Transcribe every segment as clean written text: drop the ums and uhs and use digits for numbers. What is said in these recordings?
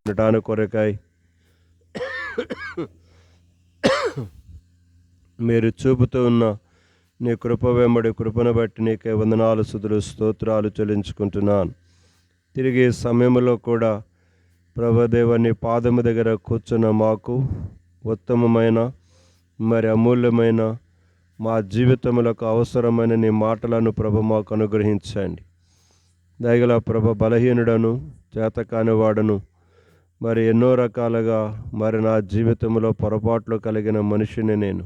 ఉండటాను కొరకై మీరు చూపుతూ ఉన్న నీ కృప వెంబడి కృపను బట్టి నీకే వందనాలు స్తుతులు స్తోత్రాలు చెల్లించుకుంటున్నాను. తిరిగి సమయంలో కూడా ప్రభుదేవ నీ పాదము దగ్గర కూర్చున్న మాకు ఉత్తమమైన మరి అమూల్యమైన మా జీవితములకు అవసరమైన నీ మాటలను ప్రభు మాకు అనుగ్రహించండి. దయగల ప్రభ బలహీనుడను చేతకాని వాడను మరి ఎన్నో రకాలుగా మరి నా జీవితంలో పొరపాట్లు కలిగిన మనిషిని నేను.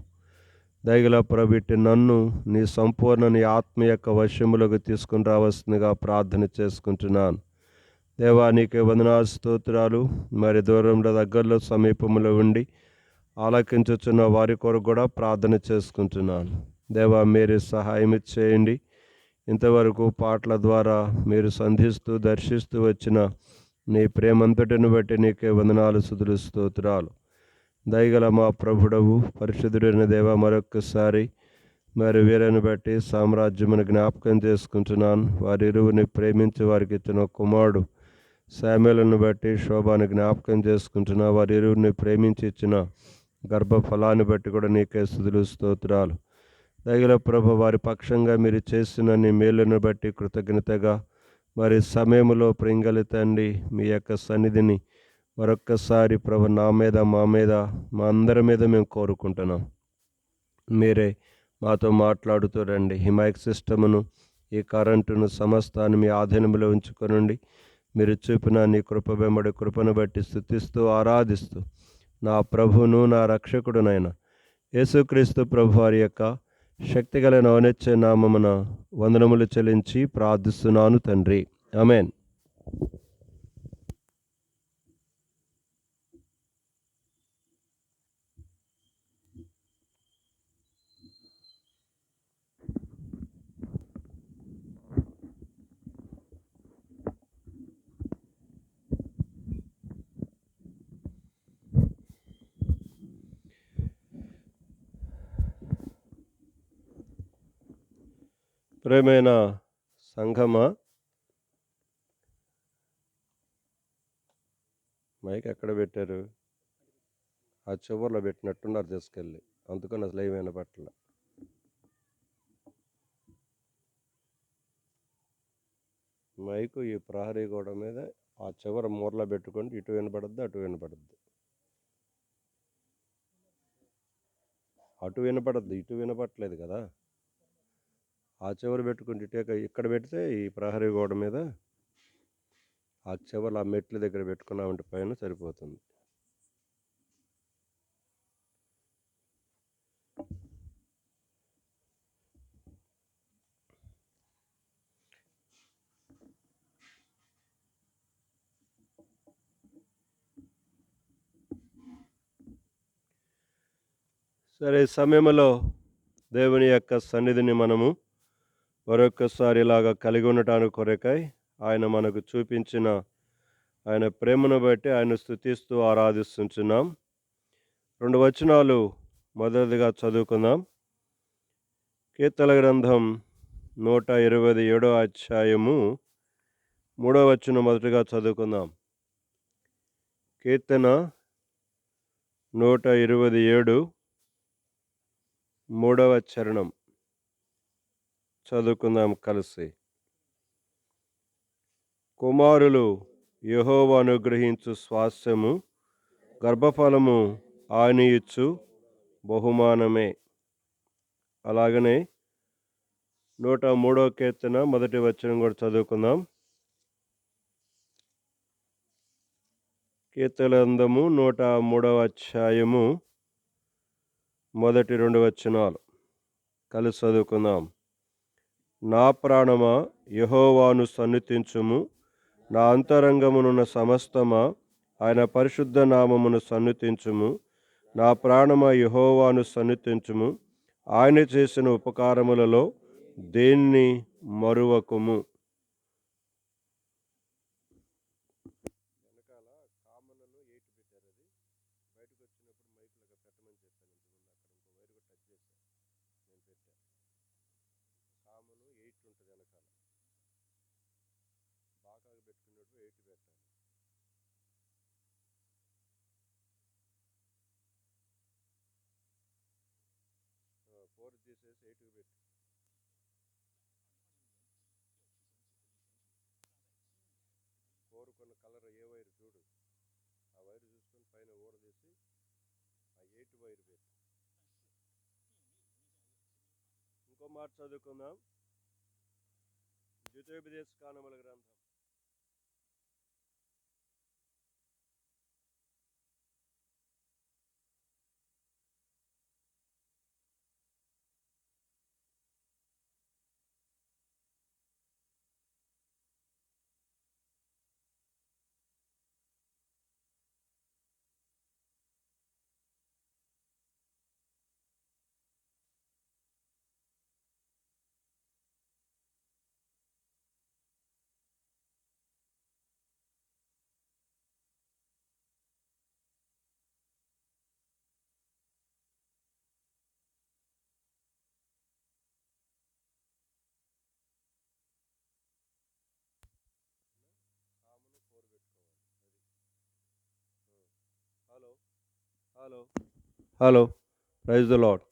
దయగల ప్రభు నన్ను నీ సంపూర్ణ నీ ఆత్మ యొక్క వశములకు తీసుకుని రావాల్సిందిగా ప్రార్థన చేసుకుంటున్నాను. దేవానికి వందనాలు స్తోత్రాలు. మరి దూరంలో దగ్గరలో సమీపంలో ఉండి ఆలకించుచున్న వారి కొరకు కూడా ప్రార్థన చేసుకుంటున్నాను. దేవా మీరు సహాయం చేయండి. ఇంతవరకు పాటల ద్వారా మీరు సంధిస్తూ దర్శిస్తూ వచ్చిన నీ ప్రేమంతటిని బట్టి నీకే వందనాలు స్తుతులు స్తోత్రాలు. దయగల మా ప్రభుడవు పరిశుద్ధుడైన దేవ మరొక్కసారి మరి వీరిని బట్టి సామ్రాజ్యమును జ్ఞాపకం చేసుకుంటున్నాను. వారి ఇరువుని ప్రేమించి వారికి ఇచ్చిన కుమారుడు శామ్యూలను బట్టి శోభాను జ్ఞాపకం చేసుకుంటున్నా. వారి ఇరువురిని ప్రేమించి ఇచ్చిన గర్భఫలాన్ని బట్టి కూడా నీకే స్తుతులు స్తోత్రాలు. దయగల ప్రభు వారి పక్షంగా మీరు చేసిన నీ మేలును బట్టి కృతజ్ఞతగా మరి సమయంలో ప్రింగలి తండ్రి మీ యొక్క సన్నిధిని మరొక్కసారి ప్రభు నా మీద మా మీద మా అందరి మీద మేము కోరుకుంటున్నాం. మీరే మాతో మాట్లాడుతూ రండి. ఈ మైక్ సిస్టమును ఈ కరెంటును సమస్తాన్ని మీ ఆధీనంలో ఉంచుకొనండి. మీరు చూపిన నీ కృప వెంబడి కృపను బట్టి స్తుతిస్తూ ఆరాధిస్తూ నా ప్రభును నా రక్షకుడునైన యేసుక్రీస్తు ప్రభు వారి యొక్క శక్తిగల ఔన్నత్య నామమున వందనములు చెల్లించి ప్రార్థిస్తున్నాను తండ్రి. ఆమేన్. ప్రేమైన సంఘమా, మైక్ ఎక్కడ పెట్టారు? ఆ చివర్లో పెట్టినట్టున్నారు తీసుకెళ్ళి, అందుకని అసలు ఏమైనా పట్ల మైకు ఈ ప్రహరీ గోడ మీద ఆ చివర మూరలో పెట్టుకోండి. ఇటు వినపడద్దు అటు వినపడద్దు. అటు వినపడద్దు ఇటు వినపడట్లేదు కదా. ఆ చివర పెట్టుకుంటే ఇక్కడ పెడితే ఈ ప్రహరీ గోడ మీద ఆ చివరలు ఆ మెట్ల దగ్గర పెట్టుకున్నామంటే పైన సరిపోతుంది. సరే, సమయంలో దేవుని యొక్క సన్నిధిని మనము మరొకసారి ఇలాగా కలిగి ఉండటానికి కొరకై ఆయన మనకు చూపించిన ఆయన ప్రేమను బట్టి ఆయన స్తుతిస్తూ ఆరాధిస్తుంటున్నాం. 2 వచనాలు మొదటిగా చదువుకుందాం. కీర్తన గ్రంథం 127 అధ్యాయము 3వ వచనం మొదటిగా చదువుకుందాం. కీర్తన 127 3వ చరణం చదువుకుందాం కలిసి. కుమారులు యెహోవా అనుగ్రహించు స్వాస్థ్యము, గర్భఫలము ఆయన ఇచ్చు బహుమానమే. అలాగనే 103వ కీర్తన మొదటి వచనం కూడా చదువుకుందాం. కీర్తన గ్రంథము 103వ అధ్యాయము మొదటి 2 వచనాలు కలిసి చదువుకుందాం. నా ప్రాణమా యెహోవాను సన్నుతించుము, నా అంతరంగమునున్న సమస్తమా ఆయన పరిశుద్ధ నామమును సన్నుతించుము. నా ప్రాణమా యెహోవాను సన్నుతించుము, ఆయన చేసిన ఉపకారములలో దేన్ని మరువకుము. 4 తీసేసి 8కి పెట్టు. కోరుకున్న కలర్ ఏ వైరు చూడు, ఆ వైరు చూసుకొని పైన ఊర తీసి ఆ 8 వైరు పెట్టు. ఇంకో మాట చదువుకుందాం. ద్వితీయోపదేశ కాండముల గ్రంథం కామను 4 పెట్టుకోవాలి. Hello hello hello, praise the lord.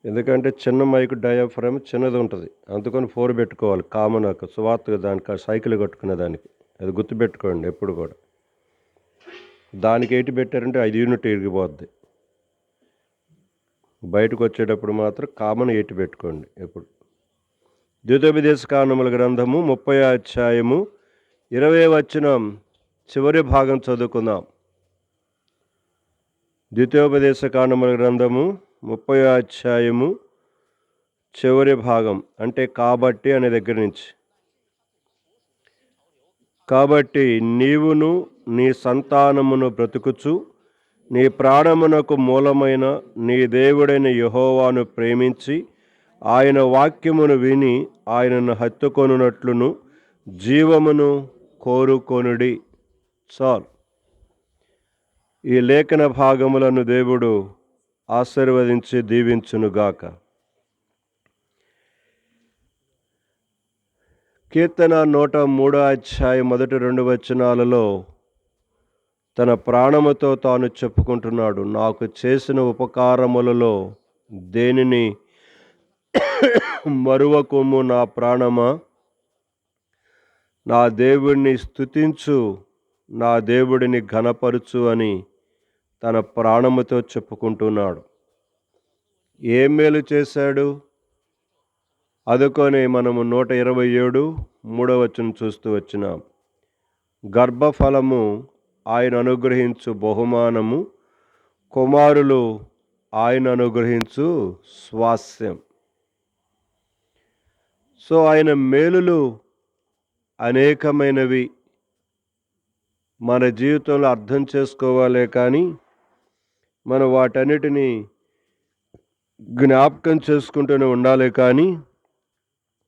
ఎందుకంటే చిన్న మైక్ డయాఫ్రామ్ చిన్నది ఉంటుంది, అందుకని 4 పెట్టుకోవాలి. కామన్ సువార్త దానికి సైకిల్ కట్టుకునే దానికి, అది గుర్తుపెట్టుకోండి ఎప్పుడు కూడా. దానికి 8 పెట్టారంటే 5 యూనిట్ ఇరిగిపోద్ది. బయటకు వచ్చేటప్పుడు మాత్రం కామన్ 8 పెట్టుకోండి ఎప్పుడు. ద్వితీయోపదేశ కాండముల గ్రంథము 30వ అధ్యాయము 20వ వచనం చివరి భాగం చదువుకుందాం. ద్వితీయోపదేశ కాండముల గ్రంథము 30వ అధ్యాయము చివరి భాగం, అంటే కాబట్టి అనే దగ్గర నుంచి. కాబట్టి నీవును నీ సంతానమును బ్రతుకుచు నీ ప్రాణమునకు మూలమైన నీ దేవుడైన యెహోవాను ప్రేమించి ఆయన వాక్యమును విని ఆయనను హత్తుకొనున్నట్లును జీవమును కోరుకొనుడి. చాలు. ఈ లేఖన భాగములను దేవుడు ఆశీర్వదించి దీవించునుగాక. కీర్తన 103వ అధ్యాయం మొదటి 2 వచనాలలో తన ప్రాణముతో తాను చెప్పుకుంటున్నాడు, నాకు చేసిన ఉపకారములలో దేనిని మరువకుము నా ప్రాణమా, నా దేవుడిని స్తుతించు, నా దేవుడిని ఘనపరచు అని తన ప్రాణముతో చెప్పుకుంటున్నాడు. ఏ మేలు చేశాడు? అదుకొని మనము 127 3వ వచనం చూస్తూ వచ్చినాం. గర్భఫలము ఆయన అనుగ్రహించు బహుమానము, కుమారులు ఆయన అనుగ్రహించు స్వాస్యం. సో ఆయన మేలులు అనేకమైనవి మన జీవితంలో అర్థం చేసుకోవాలే కానీ మనం వాటన్నిటినీ జ్ఞాపకం చేసుకుంటూనే ఉండాలి, కానీ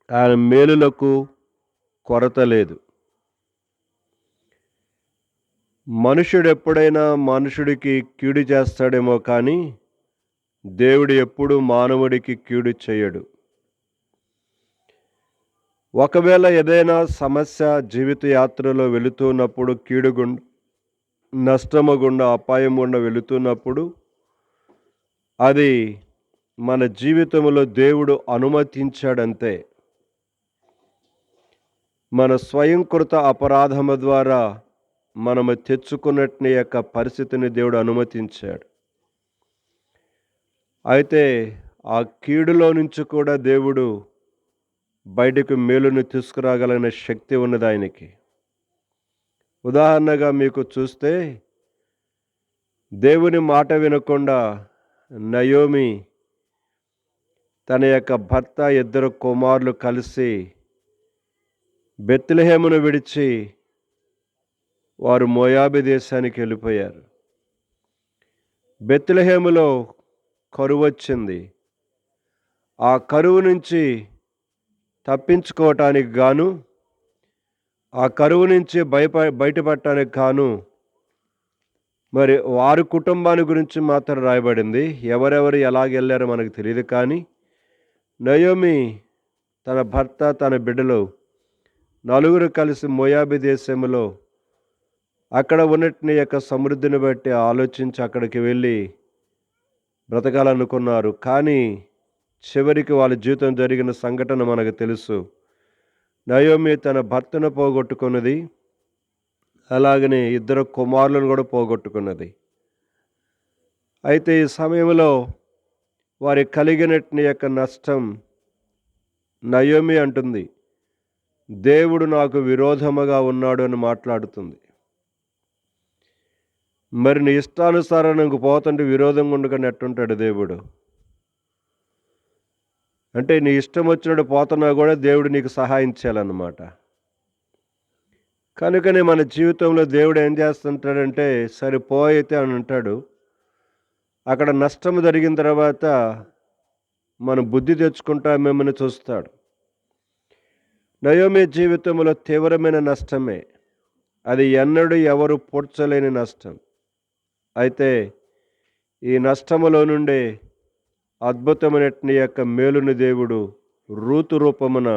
ఆయన మేలులకు కొరత లేదు. మనుషుడు ఎప్పుడైనా మనుషుడికి కీడు చేస్తాడేమో కానీ దేవుడు ఎప్పుడూ మానవుడికి కీడు చేయడు. ఒకవేళ ఏదైనా సమస్య జీవిత యాత్రలో వెళుతున్నప్పుడు, కీడు గుండా, నష్టము గుండా, అపాయం గుండా వెళుతున్నప్పుడు అది మన జీవితంలో దేవుడు అనుమతించాడంతే. మన స్వయంకృత అపరాధము ద్వారా మనము తెచ్చుకున్నట్టు యొక్క పరిస్థితిని దేవుడు అనుమతించాడు. అయితే ఆ కీడులో నుంచి కూడా దేవుడు బయటకు మేలును తీసుకురాగలిగిన శక్తి ఉన్నది ఆయనకి. ఉదాహరణగా మీకు చూస్తే, దేవుని మాట వినకుండా నయోమి తన యొక్క భర్త, 2 కుమారులు కలిసి బెత్లెహేమును విడిచి వారు మోయాబు దేశానికి వెళ్ళిపోయారు. బెత్లెహేములో కరువు వచ్చింది. ఆ కరువు నుంచి తప్పించుకోవటానికి గాను, ఆ కరువు నుంచి బయటపడటానికి గాను మరి వారి కుటుంబాన్ని గురించి మాత్రం రాయబడింది. ఎవరెవరు ఎలాగెళ్ళారో మనకు తెలియదు, కానీ నయోమి తన భర్త, తన బిడ్డలు నలుగురు కలిసి మోయాబు దేశంలో అక్కడ ఉన్నట్ని యొక్క సమృద్ధిని బట్టి ఆలోచించి అక్కడికి వెళ్ళి బ్రతకాలనుకున్నారు. కానీ చివరికి వాళ్ళ జీవితం జరిగిన సంఘటన మనకు తెలుసు. నయోమి తన భర్తను పోగొట్టుకున్నది, అలాగనే ఇద్దరు కుమారులను కూడా పోగొట్టుకున్నది. అయితే ఈ సమయంలో వారి కలిగినట్ని యొక్క నష్టం నయోమి అంటుంది, దేవుడు నాకు విరోధముగా ఉన్నాడు అని మాట్లాడుతుంది. మరి నీ ఇష్టానుసారం నువ్వు పోతుంటే విరోధంగా ఉండగానే ఎట్టుంటాడు దేవుడు? అంటే నీ ఇష్టం వచ్చినట్టు పోతున్నా కూడా దేవుడు నీకు సహాయం చేయాలన్నమాట. కనుకనే మన జీవితంలో దేవుడు ఏం చేస్తుంటాడంటే, సరిపోయితే అని అంటాడు. అక్కడ నష్టం జరిగిన తర్వాత మనం బుద్ధి తెచ్చుకుంటా మిమ్మల్ని చూస్తాడు. నయోమి జీవితంలో తీవ్రమైన నష్టమే, అది ఎన్నడూ ఎవరు పూడ్చలేని నష్టం. అయితే ఈ నష్టములో నుండే అద్భుతమైనటువంటి యొక్క మేలుని దేవుడు రూతు రూపమున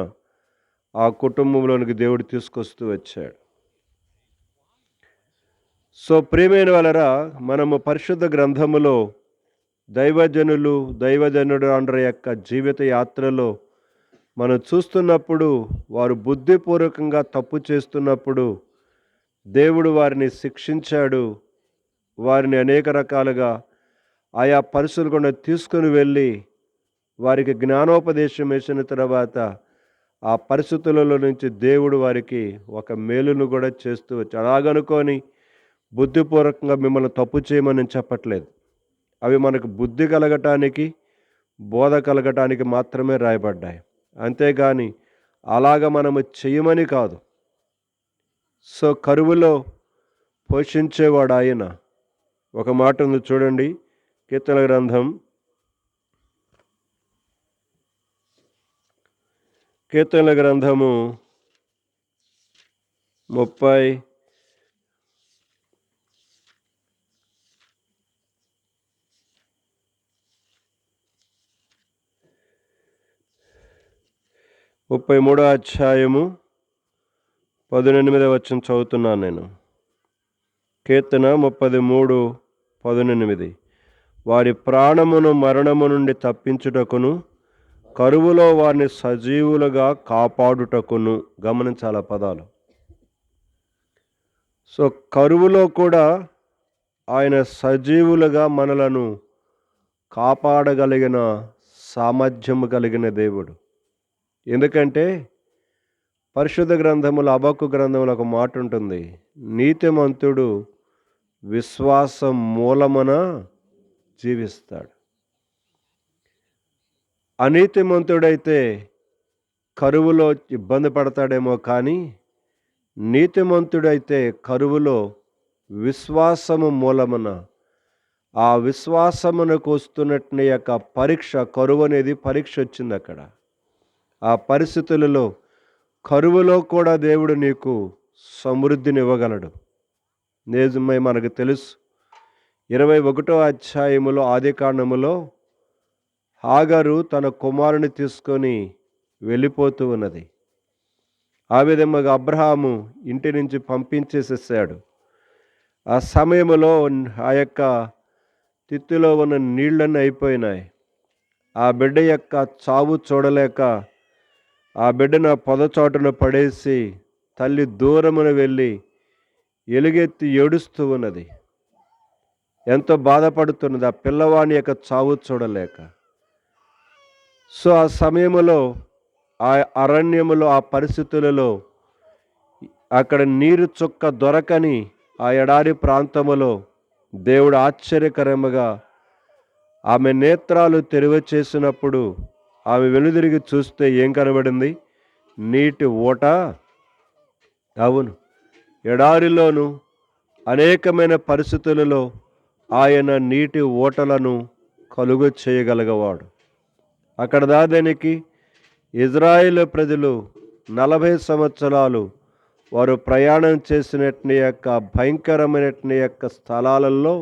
ఆ కుటుంబంలోనికి దేవుడు తీసుకొస్తూ వచ్చాడు. సో ప్రియమైన వాళ్ళరా, మనము పరిశుద్ధ గ్రంథములో దైవజనుడు అందరి యొక్క జీవిత యాత్రలో మనం చూస్తున్నప్పుడు, వారు బుద్ధిపూర్వకంగా తప్పు చేస్తున్నప్పుడు దేవుడు వారిని శిక్షించాడు. వారిని అనేక రకాలుగా ఆయా పరిస్థితులు కూడా తీసుకుని వెళ్ళి వారికి జ్ఞానోపదేశం వేసిన తర్వాత ఆ పరిస్థితులలో నుంచి దేవుడు వారికి ఒక మేలును కూడా చేస్తూ వచ్చాడు. అలాగనుకొని బుద్ధిపూర్వకంగా మిమ్మల్ని తప్పు చేయమని నేను చెప్పట్లేదు. అవి మనకు బుద్ధి కలగటానికి, బోధ కలగటానికి మాత్రమే రాయబడ్డాయి. అంతేగాని అలాగ మనము చేయమని కాదు. సో కరువులో పోషించేవాడు ఆయన. ఒక మాట ఉంది చూడండి, కీర్తన గ్రంథం 33వ అధ్యాయము 18వ వచనం చదువుతున్నాను నేను. కీర్తన 33:18. వారి ప్రాణమును మరణము నుండి తప్పించుటకును, కరువులో వారిని సజీవులుగా కాపాడుటకును. గమనించాల పదాలు. సో కరువులో కూడా ఆయన సజీవులుగా మనలను కాపాడగలిగిన సామర్థ్యము కలిగిన దేవుడు. ఎందుకంటే పరిశుద్ధ గ్రంథములో, హబక్కు గ్రంథంలో ఒక మాట ఉంటుంది, నీతిమంతుడు విశ్వాసం మూలమున జీవిస్తాడు. అనీతిమంతుడైతే కరువులో ఇబ్బంది పడతాడేమో, కానీ నీతిమంతుడైతే కరువులో విశ్వాసము మూలమున, ఆ విశ్వాసమునకు వస్తున్నట్టు యొక్క పరీక్ష, కరువు అనేది పరీక్ష వచ్చింది అక్కడ. ఆ పరిస్థితులలో, కరువులో కూడా దేవుడు నీకు సమృద్ధిని ఇవ్వగలడు. నిజమే, మనకు తెలుసు. 21వ అధ్యాయములో, ఆదికాండములో హాగరు తన కుమారుని తీసుకొని వెళ్ళిపోతూ ఉన్నది. ఆ విధంగా అబ్రహాము ఇంటి నుంచి పంపించేసేసాడు. ఆ సమయంలో ఆ యొక్క తిత్తిలో ఉన్న నీళ్ళన్నీ అయిపోయినాయి. ఆ బిడ్డ యొక్క చావు చూడలేక ఆ బిడ్డను పొదచాటున పడేసి తల్లి దూరమున వెళ్ళి ఎలుగెత్తి ఏడుస్తూ ఉన్నది. ఎంతో బాధపడుతున్నది ఆ పిల్లవాని యొక్క చావు చూడలేక. సో ఆ సమయంలో, ఆ అరణ్యములో, ఆ పరిస్థితులలో, అక్కడ నీరు చుక్క దొరకని ఆ ఎడారి ప్రాంతములో దేవుడు ఆశ్చర్యకరముగా ఆమె నేత్రాలు తెరువ చేసినప్పుడు ఆమె వెనుదిరిగి చూస్తే ఏం కనబడింది? నీటి ఊట. అవును, ఎడారిలోను అనేకమైన పరిస్థితులలో ఆయన నీటి ఊటలను కలుగు చేయగలిగేవాడు. అక్కడ దానికి ఇజ్రాయేలు ప్రజలు 40 సంవత్సరాలు వారు ప్రయాణం చేసినట్టు యొక్క భయంకరమైనట్టు యొక్క స్థలాలలో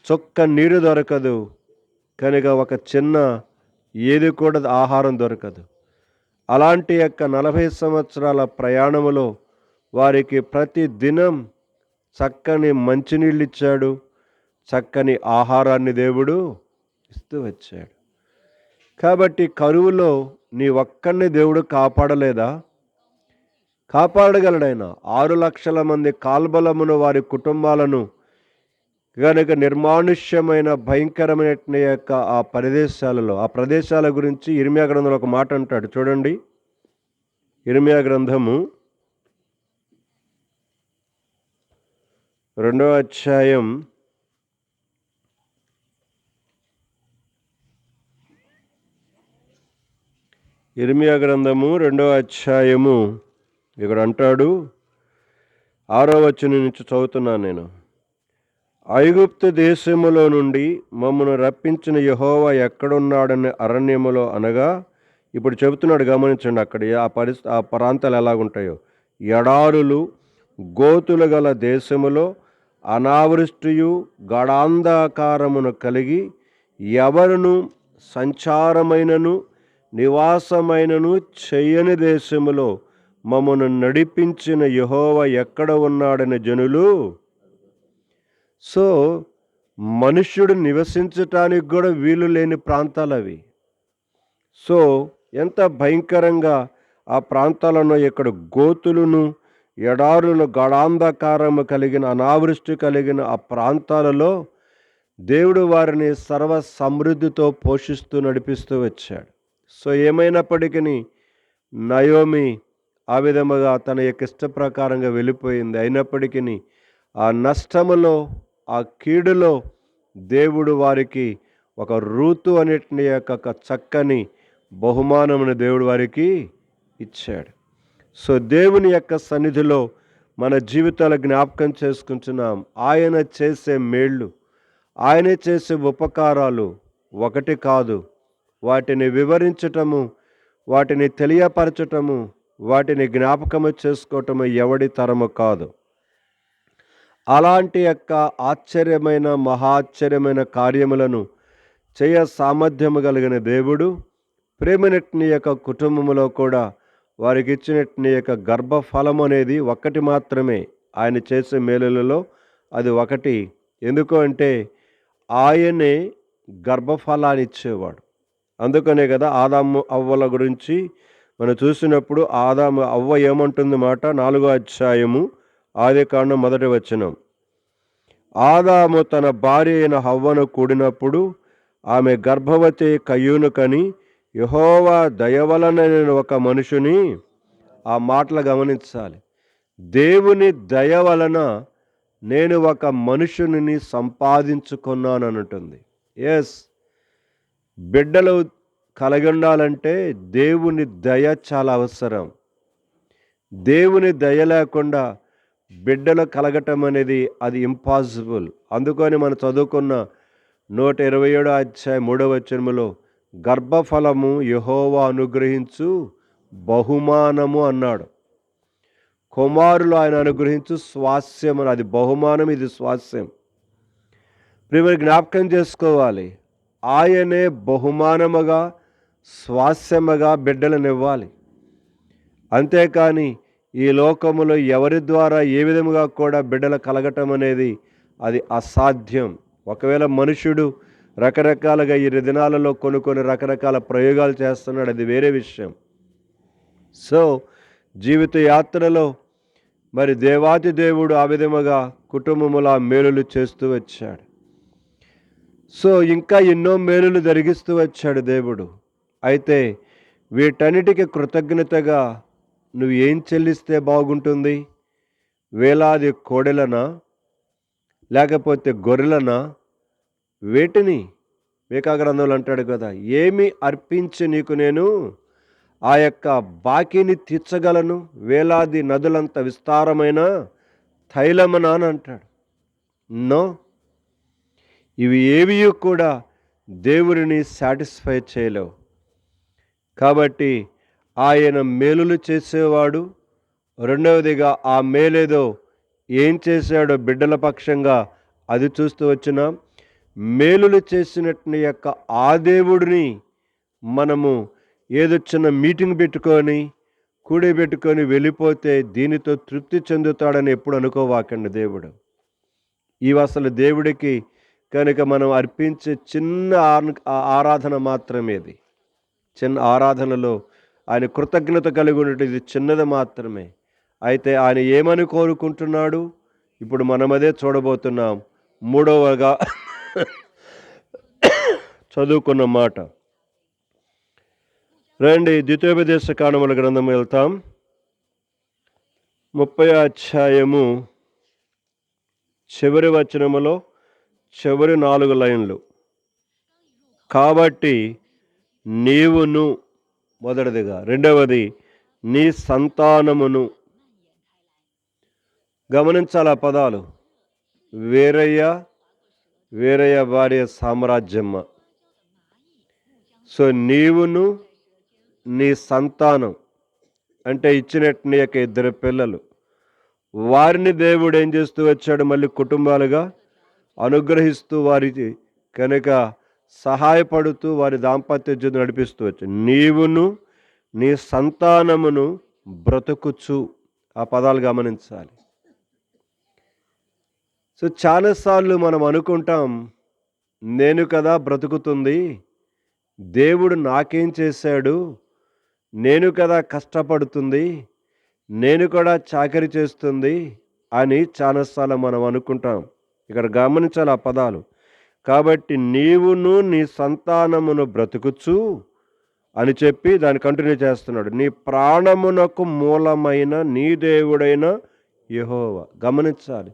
చుక్క నీరు దొరకదు. కనుక ఒక చిన్న ఏది కూడా ఆహారం దొరకదు. అలాంటి యొక్క 40 సంవత్సరాల ప్రయాణములో వారికి ప్రతి దినం చక్కని మంచినీళ్ళు ఇచ్చాడు, చక్కని ఆహారాన్ని దేవుడు ఇస్తూ వచ్చాడు. కాబట్టి కరువులో నీ ఒక్కడిని దేవుడు కాపాడలేదా? కాపాడగలడైనా. 6 లక్షల మంది కాల్బలమును వారి కుటుంబాలను గనుక నిర్మానుష్యమైన భయంకరమైన యొక్క ఆ ప్రదేశాల గురించి ఇర్మియా గ్రంథంలో ఒక మాట అంటాడు చూడండి. ఇర్మియా గ్రంథము 2వ అధ్యాయం 2వ అధ్యాయము ఇక్కడ అంటాడు, 6వ వచనం నుంచి చదువుతున్నాను నేను. ఐగుప్తు దేశములో నుండి మమ్మను రప్పించిన యెహోవా ఎక్కడున్నాడని అరణ్యములో అనగా, ఇప్పుడు చెబుతున్నాడు గమనించండి. అక్కడ ఆ ప్రాంతాలు ఎలాగుంటాయో. ఎడారులు గోతులు గల దేశములో అనావృష్టియు గాఢాంధకారమును కలిగి ఎవరును సంచారమైనను నివాసమైనను చెయ్యని దేశములో మమ్మను నడిపించిన యెహోవా ఎక్కడ ఉన్నాడని జనులు. సో మనుష్యుడు నివసించటానికి కూడా వీలు లేని ప్రాంతాలు అవి. సో ఎంత భయంకరంగా ఆ ప్రాంతాలను ఇక్కడ గోతులను ఎడారులు గాఢాంధకారము కలిగిన అనావృష్టి కలిగిన ఆ ప్రాంతాలలో దేవుడు వారిని సర్వ సమృద్ధితో పోషిస్తూ నడిపిస్తూ వచ్చాడు. సో ఏమైనప్పటికీ నయోమి ఆ విధముగా తన యొక్క ఇష్ట ప్రకారంగా వెళ్ళిపోయింది. అయినప్పటికీ ఆ నష్టములో ఆ కీడులో దేవుడు వారికి ఒక రూతు అనేటి యొక్క చక్కని బహుమానమును దేవుడు వారికి ఇచ్చాడు. సో దేవుని యొక్క సన్నిధిలో మన జీవితాల జ్ఞాపకం చేసుకుంటున్నాం. ఆయన చేసే మేళ్ళు, ఆయన చేసే ఉపకారాలు ఒకటి కాదు. వాటిని వివరించటము, వాటిని తెలియపరచటము, వాటిని జ్ఞాపకము చేసుకోవటము ఎవడి తరము కాదు. అలాంటి యొక్క ఆశ్చర్యమైన మహాశ్చర్యమైన కార్యములను చేయ సామర్థ్యము కలిగిన దేవుడు ప్రేమనెట్ని యొక్క కుటుంబంలో కూడా వారికి ఇచ్చినట్ని యొక్క గర్భఫలం అనేది ఒక్కటి మాత్రమే. ఆయన చేసే మేలులలో అది ఒకటి. ఎందుకు అంటే ఆయనే గర్భఫలాన్ని ఇచ్చేవాడు. అందుకనే కదా ఆదాము అవ్వల గురించి మనం చూసినప్పుడు ఆదాము అవ్వ ఏమంటుంది మాట, 4వ అధ్యాయము ఆదికాండం 1వ వచనం. ఆదాము తన భార్య అయిన హవ్వను కూడినప్పుడు ఆమె గర్భవతి కయ్యూను కని యెహోవా దయవలన నేను ఒక మనుషుని. ఆ మాటలు గమనించాలి. దేవుని దయ వలన నేను ఒక మనుషుని సంపాదించుకున్నాను అంటుంది. ఎస్, బిడ్డలు కలిగి ఉండాలంటే దేవుని దయ చాలా అవసరం. దేవుని దయ లేకుండా బిడ్డలు కలగటం అనేది అది ఇంపాసిబుల్. అందుకని మనం చదువుకున్న 127వ అధ్యాయం 3వ వచనములో గర్భఫలము యెహోవా అనుగ్రహించు బహుమానము అన్నాడు. కుమారులు ఆయన అనుగ్రహించు స్వాస్యము, అది బహుమానం, ఇది స్వాస్యం. ప్రియులు జ్ఞాపకం చేసుకోవాలి, ఆయనే బహుమానముగా స్వాస్యముగా బిడ్డలనివ్వాలి. అంతేకాని ఈ లోకములో ఎవరి ద్వారా ఏ విధముగా కూడా బిడ్డలు కలగటం అనేది అది అసాధ్యం. ఒకవేళ మనుషుడు రకరకాలుగా ఈ దినాలలో కొన్ని రకరకాల ప్రయోగాలు చేస్తున్నాడు, అది వేరే విషయం. సో జీవిత యాత్రలో మరి దేవాతి దేవుడు ఆ విధముగా కుటుంబములా మేలులు చేస్తూ వచ్చాడు. సో ఇంకా ఎన్నో మేలులు జరిగిస్తూ వచ్చాడు దేవుడు. అయితే వీటన్నిటికీ కృతజ్ఞతగా నువ్వు ఏం చెల్లిస్తే బాగుంటుంది? వేలాది కోడెలనా, లేకపోతే గొర్రెలనా? వేటిని? మీకా గ్రంథంలో అంటాడు కదా, ఏమి అర్పించి నీకు నేను ఆ యొక్క బాకీని తీర్చగలను? వేలాది నదులంత విస్తారమైన తైలమనా అని అంటాడు. నో, ఇవి ఏవి కూడా దేవుడిని సాటిస్ఫై చేయలేవు. కాబట్టి ఆయన మేలులు చేసేవాడు. రెండవదిగా ఆ మేలేదో ఏం చేశాడో బిడ్డల పక్షంగా అది చూస్తూ వచ్చినాం. మేలులు చేసినట్టు యొక్క ఆ దేవుడిని మనము ఏదో చిన్న మీటింగ్ పెట్టుకొని కూడబెట్టుకొని వెళ్ళిపోతే దీనితో తృప్తి చెందుతాడని ఎప్పుడు అనుకోవాకండి దేవుడు. ఇవి అసలు దేవుడికి కనుక మనం అర్పించే చిన్న ఆరాధన మాత్రమే ఇది. చిన్న ఆరాధనలో ఆయన కృతజ్ఞత కలిగి ఉండటం ఇది చిన్నది మాత్రమే. అయితే ఆయన ఏమని కోరుకుంటున్నాడు? ఇప్పుడు మనం అదే చూడబోతున్నాం. మూడవగా చదువుకున్న మాట. రండి ద్వితీయోపదేశ కాండముల గ్రంథం వెళ్తాం. 30వ అధ్యాయము చివరి వచనములో చివరి 4 లైన్లు. కాబట్టి నీవును మొదటిదిగా, రెండవది నీ సంతానమును. గమనించాలి ఆ పదాలు. వీరయ్య భార్య సామ్రాజ్యమ్మ. సో నీవును నీ సంతానం అంటే ఇచ్చినట్టు నీ యొక్క 2 పిల్లలు, వారిని దేవుడు ఏం చేస్తూ వచ్చాడు? మళ్ళీ కుటుంబాలుగా అనుగ్రహిస్తూ వారికి కనుక సహాయపడుతూ వారి దాంపత్య జీవితం నడిపిస్తూ వచ్చాడు. నీవును నీ సంతానమును బ్రతుకుచు. ఆ పదాలు గమనించాలి. సో చాలాసార్లు మనం అనుకుంటాం, నేను కదా బ్రతుకుతుంది, దేవుడు నాకేం చేశాడు, నేను కదా కష్టపడుతుంది, నేను కూడా చాకరీ చేస్తుంది అని చాలాసార్లు మనం అనుకుంటాం. ఇక్కడ గమనించాలి ఆ పదాలు. కాబట్టి నీవును నీ సంతానమును బ్రతుకుచు అని చెప్పి దాన్ని కంటిన్యూ చేస్తున్నాడు. నీ ప్రాణమునకు మూలమైన నీ దేవుడైన యెహోవా. గమనించాలి,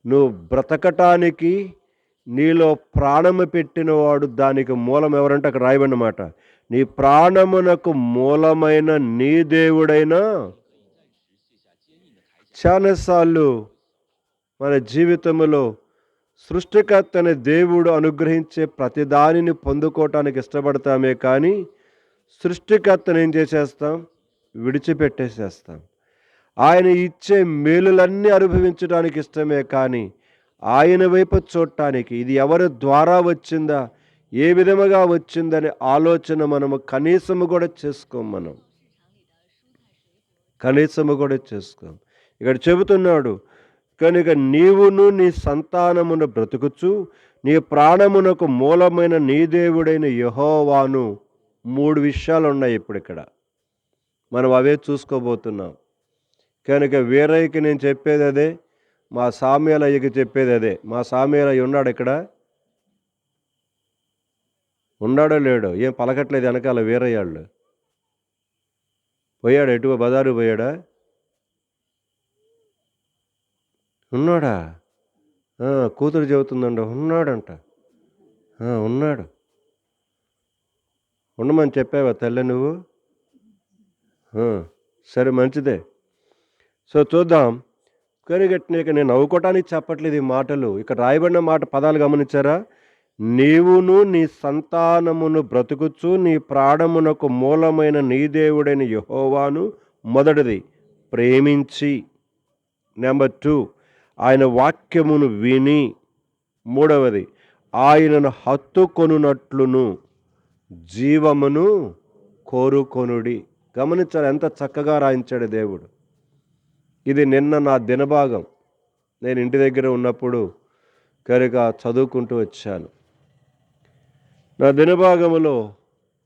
నువ్వు బ్రతకటానికి నీలో ప్రాణము పెట్టినవాడు, దానికి మూలం ఎవరంటే అక్కడ రాయబడినమాట. నీ ప్రాణమునకు మూలమైన నీ దేవుడైనా. చాలాసార్లు మన జీవితంలో సృష్టికర్త అనే దేవుడు అనుగ్రహించే ప్రతిదానిని పొందుకోవటానికి ఇష్టపడతామే కానీ సృష్టికర్తను ఏం చేసేస్తాం? విడిచిపెట్టేసేస్తాం. ఆయన ఇచ్చే మేలులన్నీ అనుభవించడానికి ఇష్టమే కానీ ఆయన వైపు చూడటానికి ఇది ఎవరి ద్వారా వచ్చిందా, ఏ విధముగా వచ్చిందనే ఆలోచన మనము కనీసము కూడా చేసుకోం. ఇక్కడ చెబుతున్నాడు, కనుక నీవును నీ సంతానమును బ్రతుకుచు నీ ప్రాణమునకు మూలమైన నీ దేవుడైన యెహోవాను. 3 విషయాలు ఉన్నాయి ఇప్పుడు ఇక్కడ, మనం అవే చూసుకోబోతున్నాం. కనుక వీరయ్యకి నేను చెప్పేది అదే, మా సామ్యాలయ్యకి చెప్పేది అదే. మా సామ్యాలయ్య ఉన్నాడు ఇక్కడ? ఉన్నాడో లేడో? ఏం పలకట్లేదు వెనకాల వీరయ్యాళ్ళు. పోయాడు, ఎటువో బజారు పోయాడా? ఉన్నాడా? కూతురు చెబుతుందంట, ఉన్నాడంట. ఉన్నాడు. ఉండమని చెప్పావా తల్లి నువ్వు? సరే, మంచిదే. సో చూద్దాం. కానీ ఇక నేను నవ్వుకోవటానికి చెప్పట్లేదు ఈ మాటలు. ఇక్కడ రాయబడిన మాట పదాలు గమనించారా? నీవును నీ సంతానమును బ్రతుకుచు నీ ప్రాణమునకు మూలమైన నీ దేవుడైన యెహోవాను మొదటిది ప్రేమించి. నెంబర్ 2 ఆయన వాక్యమును విని. మూడవది ఆయనను హత్తుకొనున్నట్లును జీవమును కోరుకొనుడి. గమనించాలి ఎంత చక్కగా రాయించాడు దేవుడు. ఇది నిన్న నా దినభాగం. నేను ఇంటి దగ్గర ఉన్నప్పుడు కనుక చదువుకుంటూ వచ్చాను. నా దినభాగములో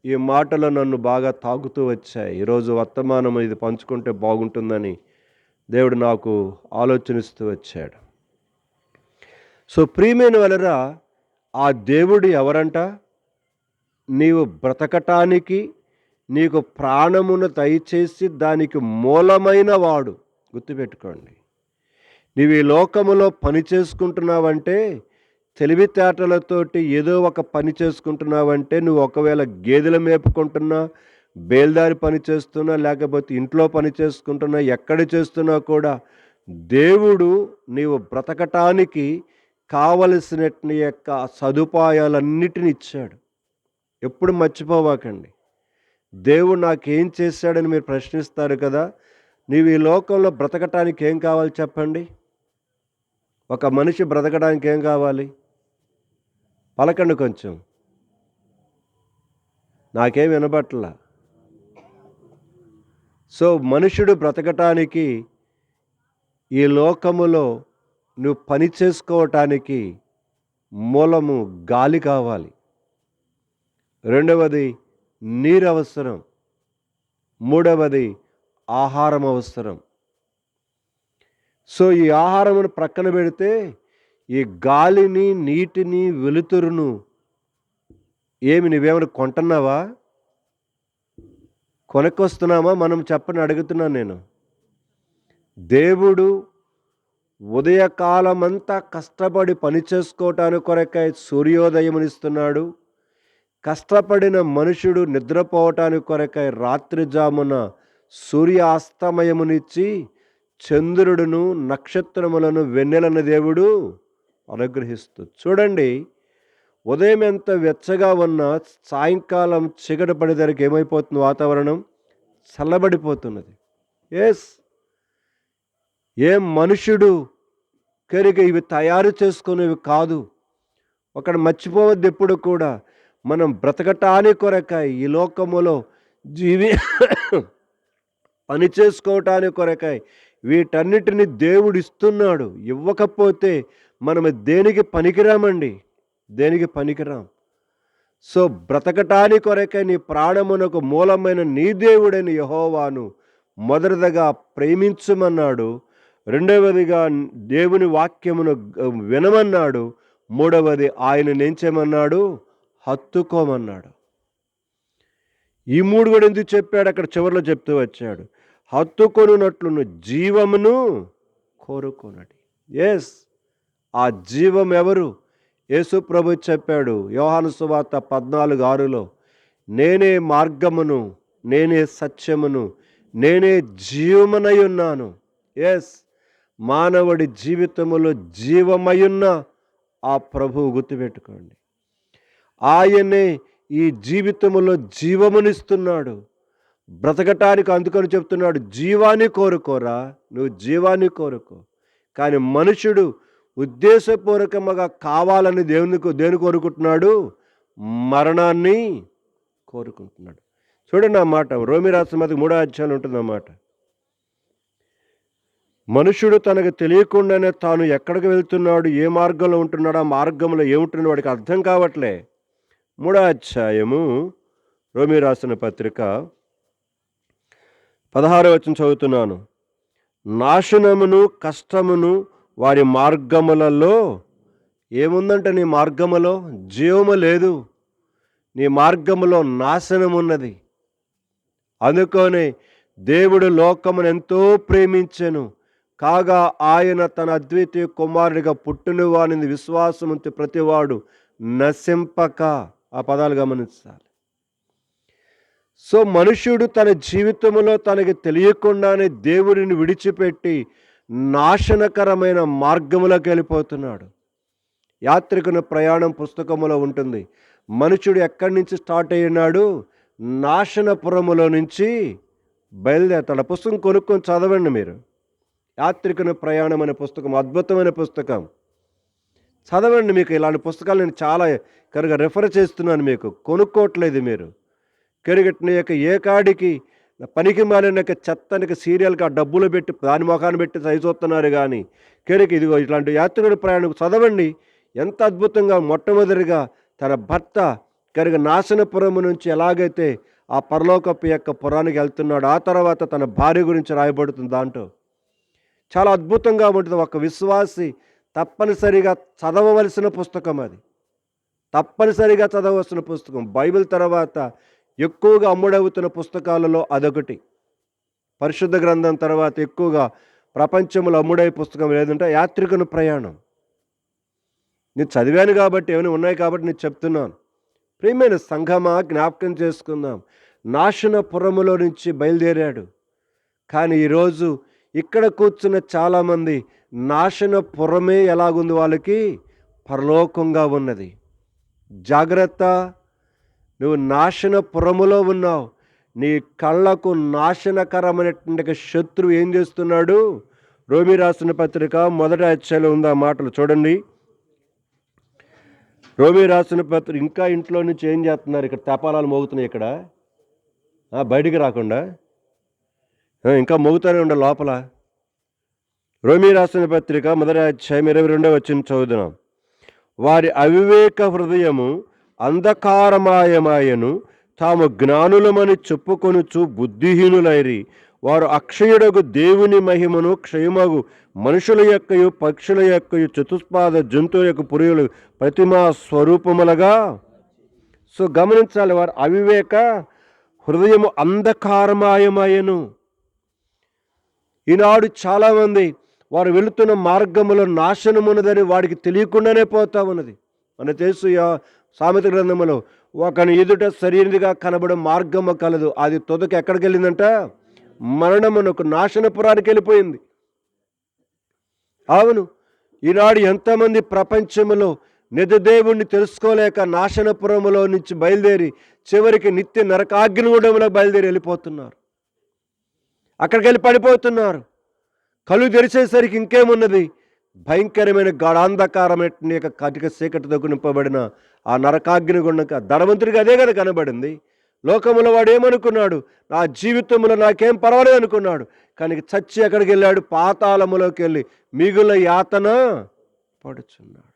ఈ మాటలు నన్ను బాగా తాకుతూ వచ్చాయి. ఈరోజు వర్తమానం ఇది పంచుకుంటే బాగుంటుందని దేవుడు నాకు ఆలోచనిస్తూ వచ్చాడు. సో ప్రియమైన వాళ్ళరా, ఆ దేవుడు ఎవరంట? నీవు బ్రతకటానికి నీకు ప్రాణమును దయచేసి దానికి మూలమైన వాడు. గుర్తుపెట్టుకోండి, నీవు ఈ లోకములో పని చేసుకుంటున్నావంటే, తెలివితేటలతోటి ఏదో ఒక పని చేసుకుంటున్నావంటే, నువ్వు ఒకవేళ గేదెలు మేపుకుంటున్నా, బేల్దారి పని చేస్తున్నా, లేకపోతే ఇంట్లో పని చేసుకుంటున్నా, ఎక్కడ చేస్తున్నా కూడా దేవుడు నీవు బ్రతకటానికి కావలసిన యొక్క సదుపాయాలన్నిటిని ఇచ్చాడు. ఎప్పుడు మర్చిపోవాకండి. దేవుడు నాకేం చేశాడని మీరు ప్రశ్నిస్తారు కదా. నీవు ఈ లోకంలో బ్రతకటానికి ఏం కావాలి చెప్పండి? ఒక మనిషి బ్రతకడానికి ఏం కావాలి? పలకండి కొంచెం. నాకేం వినబట్లా. సో మనుషుడు బ్రతకటానికి ఈ లోకములో నువ్వు పని చేసుకోవటానికి మూలము గాలి కావాలి. రెండవది నీరు అవసరం. మూడవది ఆహారం అవసరం. సో ఈ ఆహారమును ప్రక్కన పెడితే ఈ గాలిని, నీటిని, వెలుతురును నువ్వేమైనా కొంటున్నావా? కొనుక్కొస్తున్నామా మనం చెప్పని అడుగుతున్నాను నేను. దేవుడు ఉదయకాలమంతా కష్టపడి పని చేసుకోవటానికి కొరకై సూర్యోదయమునిస్తున్నాడు. కష్టపడిన మనుషుడు నిద్రపోవటానికి కొరకై రాత్రి జామున సూర్యాస్తమయమునిచ్చి చంద్రుడును, నక్షత్రములను, వెన్నెలను దేవుడు అనుగ్రహిస్తూ చూడండి. ఉదయం ఎంత వెచ్చగా ఉన్నా సాయంకాలం చీకటి పడేసరికి ఏమైపోతుంది? వాతావరణం చల్లబడిపోతున్నది. ఎస్, మనుషుడు కనుక ఇవి తయారు చేసుకునేవి కాదు. ఒకడు మర్చిపోవద్దు ఎప్పుడు కూడా, మనం బ్రతకటానికి కొరకై ఈ లోకములో పని చేసుకోవటానికి కొరకై వీటన్నిటిని దేవుడు ఇస్తున్నాడు. ఇవ్వకపోతే మనం దేనికి పనికిరామండి, దేనికి పనికిరాం. సో బ్రతకటానికి కొరకై నీ ప్రాణమునకు మూలమైన నీ దేవుడైన యెహోవాను మొదటిగా ప్రేమించమన్నాడు. రెండవదిగా దేవుని వాక్యమును వినమన్నాడు. మూడవది ఆయనను ఏం చేయమన్నాడు? హత్తుకోమన్నాడు. ఈ మూడు కూడా ఎందుకు చెప్పాడు? అక్కడ చివరిలో చెప్తూ వచ్చాడు, హత్తుకొనున్నట్లును జీవమును కోరుకొనడి. ఎస్, ఆ జీవం ఎవరు? యేసు ప్రభు చెప్పాడు యోహాను సువార్త 14:6లో, నేనే మార్గమును, నేనే సత్యమును, నేనే జీవమునై ఉన్నాను. ఎస్, మానవుడి జీవితములో జీవమయున్న ఆ ప్రభువు గుర్తుపెట్టుకోండి. ఆయనే ఈ జీవితములో జీవమునిస్తున్నాడు. బ్రతకటానికి అందుకని చెప్తున్నాడు, జీవాన్ని కోరుకోరా, నువ్వు జీవాన్ని కోరుకో. కానీ మనుషుడు ఉద్దేశపూర్వకంగా కావాలని దేని కోరుకుంటున్నాడు? మరణాన్ని కోరుకుంటున్నాడు. చూడండి ఆ మాట, రోమీ రాసిన 3వ అధ్యాయంలో ఉంటుందన్నమాట. మనుషుడు తనకు తెలియకుండానే తాను ఎక్కడికి వెళ్తున్నాడు, ఏ మార్గంలో ఉంటున్నాడు, ఆ మార్గంలో ఏముంటున్నాడు వాడికి అర్థం కావట్లే. 3వ అధ్యాయము రోమీ రాసిన పత్రిక 16వ వచనం చదువుతున్నాను. నాశనమును కష్టమును వారి మార్గములలో ఏముందంటే, నీ మార్గములో జీవము లేదు, నీ మార్గములో నాశనం ఉన్నది. అందుకనే దేవుడు లోకమును ఎంతో ప్రేమించెను, కాగా ఆయన తన అద్వితీయ కుమారుడిగా పుట్టిన వానిని విశ్వాసముంచి ప్రతివాడు నశింపక. ఆ పదాలు గమనించాలి. సో మనుష్యుడు తన జీవితంలో తనకి తెలియకుండానే దేవుడిని విడిచిపెట్టి నాశనకరమైన మార్గములోకి వెళ్ళిపోతున్నాడు. యాత్రికుని ప్రయాణం పుస్తకములో ఉంటుంది. మనుషుడు ఎక్కడి నుంచి స్టార్ట్ అయ్యినాడు? నాశనపురములో నుంచి బయలుదేరతాడు. పుస్తకం కొనుక్కొని చదవండి మీరు. యాత్రికుని ప్రయాణం అనే పుస్తకం అద్భుతమైన పుస్తకం, చదవండి. మీకు ఇలాంటి పుస్తకాలు నేను చాలా రెఫర్ చేస్తున్నాను, మీకు కొనుక్కోవట్లేదు మీరు. నీ యొక్క ఏ కాడికి పనికి మాలిన చెత్తనికి సీరియల్కి ఆ డబ్బులు పెట్టి దాని మొఖాన్ని పెట్టి చూస్తున్నారు. కానీ ఇదిగో ఇట్లాంటి యాత్రికుడి ప్రయాణం చదవండి. ఎంత అద్భుతంగా మొట్టమొదటిగా తన భర్త నాశనపురము నుంచి ఎలాగైతే ఆ పరలోకపు యొక్క పురానికి వెళ్తున్నాడు, ఆ తర్వాత తన భార్య గురించి రాయబడుతుంది. దాంట్లో చాలా అద్భుతంగా ఉంటుంది. ఒక విశ్వాసి తప్పనిసరిగా చదవవలసిన పుస్తకం అది, తప్పనిసరిగా చదవవలసిన పుస్తకం. బైబిల్ తర్వాత ఎక్కువగా అమ్ముడవుతున్న పుస్తకాలలో అదొకటి. పరిశుద్ధ గ్రంథం తర్వాత ఎక్కువగా ప్రపంచంలో అమ్ముడయ్యే పుస్తకం లేదంటే యాత్రికుని ప్రయాణం. నేను చదివాను కాబట్టి, ఏమైనా ఉన్నాయి కాబట్టి నేను చెప్తున్నాను. ప్రియమైన సంఘమా, జ్ఞాపకం చేసుకుందాం. నాశనపురములో నుంచి బయలుదేరాడు. కానీ ఈరోజు ఇక్కడ కూర్చున్న చాలామంది నాశనపురమే ఎలాగుంది వాళ్ళకి? పరలోకంగా ఉన్నది. జాగ్రత్త, నువ్వు నాశనపురములో ఉన్నావు. నీ కళ్ళకు నాశనకరమైనటువంటి శత్రువు ఏం చేస్తున్నాడు? రోమీ రాసిన పత్రిక 1వ అధ్యాయంలో ఉంది ఆ మాటలు చూడండి. రోమీ రాసిన పత్రిక. ఇంకా ఇంట్లో నుంచి ఏం చేస్తున్నారు? ఇక్కడ తపాలాలు మోగుతున్నాయి, ఇక్కడ బయటికి రాకుండా. ఇంకా మోగుతూనే ఉండే లోపల. రోమీ రాసిన పత్రిక 1:22 చదువుదాం. వారి అవివేక హృదయము అంధకారమాయమాయను, తాము జ్ఞానులమని చెప్పుకొనుచు బుద్ధిహీనులైరి. వారు అక్షయుడగు దేవుని మహిమను క్షయమగు మనుషుల యొక్కయు పక్షుల యొక్కయు చతుష్పాద జంతువుల యొక్క పురుగులు ప్రతిమా స్వరూపములుగా. సో గమనించాలి, వారు అవివేక హృదయము అంధకారమాయమాయను. ఈనాడు చాలామంది వారు వెళుతున్న మార్గములో నాశనమున్నదని వాడికి తెలియకుండానే పోతా ఉన్నది. మన తెలుసు సామెత గ్రంథములో, ఒకని ఎదుట సరైనదిగా కనబడే మార్గము కలదు, అది తొదకు ఎక్కడికి వెళ్ళిందంట? మరణమునకు, నాశనపురానికి వెళ్ళిపోయింది. అవును, ఈనాడు ఎంతమంది ప్రపంచంలో నిజదేవుణ్ణి తెలుసుకోలేక నాశనపురములో నుంచి బయలుదేరి చివరికి నిత్య నరకాగ్నిగుండంలో బయలుదేరి వెళ్ళిపోతున్నారు. అక్కడికి వెళ్ళి పడిపోతున్నారు. కళ్ళు తెరిచేసరికి ఇంకేమున్నది? భయంకరమైన గాఢాంధకారమైన కటిక చీకటితో నింపబడిన ఆ నరకాగ్నిగుండంక ధనవంతుడికి అదే కదా కనబడింది. లోకములో వాడు ఏమనుకున్నాడు? నా జీవితంలో నాకేం పర్వాలేదు అనుకున్నాడు. కానీ చచ్చి ఎక్కడికి వెళ్ళాడు? పాతాళములోకి వెళ్ళి మిగుల యాతన పడుచున్నాడు.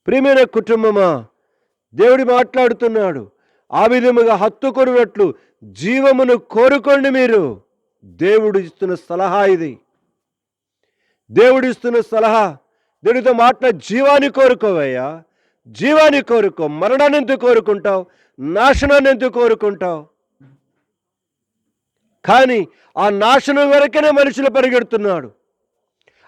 ప్రియమైన కుటుంబమా, దేవుడు మాట్లాడుతున్నాడు, ఆ విధముగా హత్తుకొనున్నట్లు జీవమును కోరుకోండి. మీరు దేవుడు ఇస్తున్న సలహా ఇది. దేవుడు ఇస్తున్న సలహా. దేవుడితో మాట్లాడి జీవాన్ని కోరుకోవయ్యా, జీవాన్ని కోరుకో. మరణాన్ని ఎందుకు కోరుకుంటావు? నాశనాన్ని ఎందుకు కోరుకుంటావు? కానీ ఆ నాశనం వరకనే మనుషులు పరిగెడుతున్నాడు.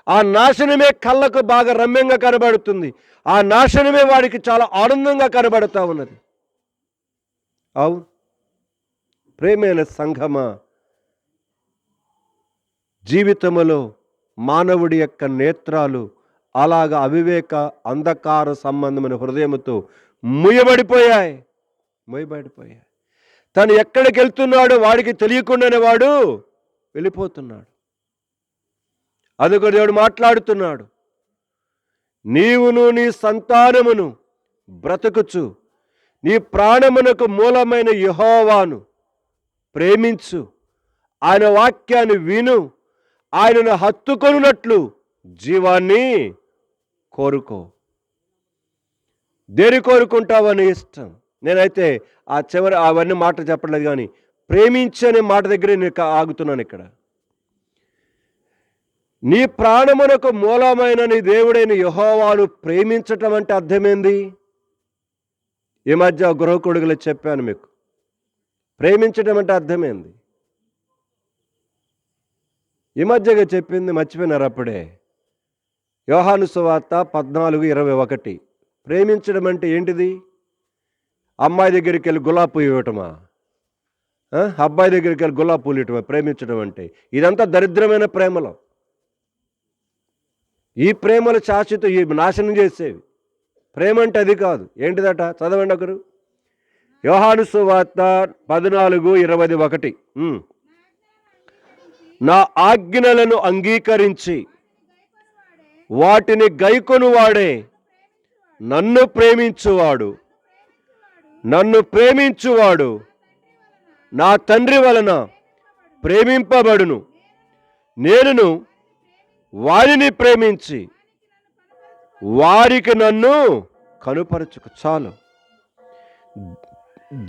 ఆ నాశనమే కళ్ళకు బాగా రమ్యంగా కనబడుతుంది. ఆ నాశనమే వాడికి చాలా ఆనందంగా కనబడుతూ ఉన్నది. అవును ప్రేమైన సంఘమా, జీవితములో మానవుడి యొక్క నేత్రాలు అలాగా అవివేక అంధకార సంబంధమైన హృదయముతో ముయ్యబడిపోయాయి. తను ఎక్కడికి వెళ్తున్నాడో వాడికి తెలియకుండానే వాడు వెళ్ళిపోతున్నాడు. అదొక దేవుడు మాట్లాడుతున్నాడు, నీవును నీ సంతానమును బ్రతుకుచు నీ ప్రాణమునకు మూలమైన యెహోవాను ప్రేమించు, ఆయన వాక్యాన్ని విను, ఆయనను హత్తుకొనున్నట్లు జీవాన్ని కోరుకో. దేని కోరుకుంటావని ఇష్టం. నేనైతే ఆ చివరి అవన్నీ మాట చెప్పలేదు, కానీ ప్రేమించనే మాట దగ్గరే నేను ఆగుతున్నాను ఇక్కడ. నీ ప్రాణమునకు మూలమైన నీ దేవుడైన యెహోవాను ప్రేమించటం అంటే అర్థమేంది? ఈ మధ్య గృహ కొడుకులు చెప్పాను మీకు, ప్రేమించటం అంటే అర్థమేంది? ఈ మధ్యగా చెప్పింది మర్చిపోయినారు అప్పుడే. యోహాను సువార్త 14:21. ప్రేమించడం అంటే ఏంటిది? అమ్మాయి దగ్గరికి వెళ్ళి గులాబీ పువ్వు ఇవ్వటమా? అబ్బాయి దగ్గరికి వెళ్ళి గులాబీ పూలు ఇవ్వటమా ప్రేమించడం అంటే? ఇదంతా దరిద్రమైన ప్రేమలో. ఈ ప్రేమలు శాశ్వత, ఈ నాశనం చేసేవి. ప్రేమ అంటే అది కాదు. ఏంటిదట? చదవండి ఒకరు. యోహాను సువార్త 14:21. నా ఆజ్ఞలను అంగీకరించి వాటిని గైకొనువాడే నన్ను ప్రేమించువాడు నా తండ్రి వలన ప్రేమింపబడును. నేనును వారిని ప్రేమించి వారికి నన్ను కనుపరచుకు. చాలు.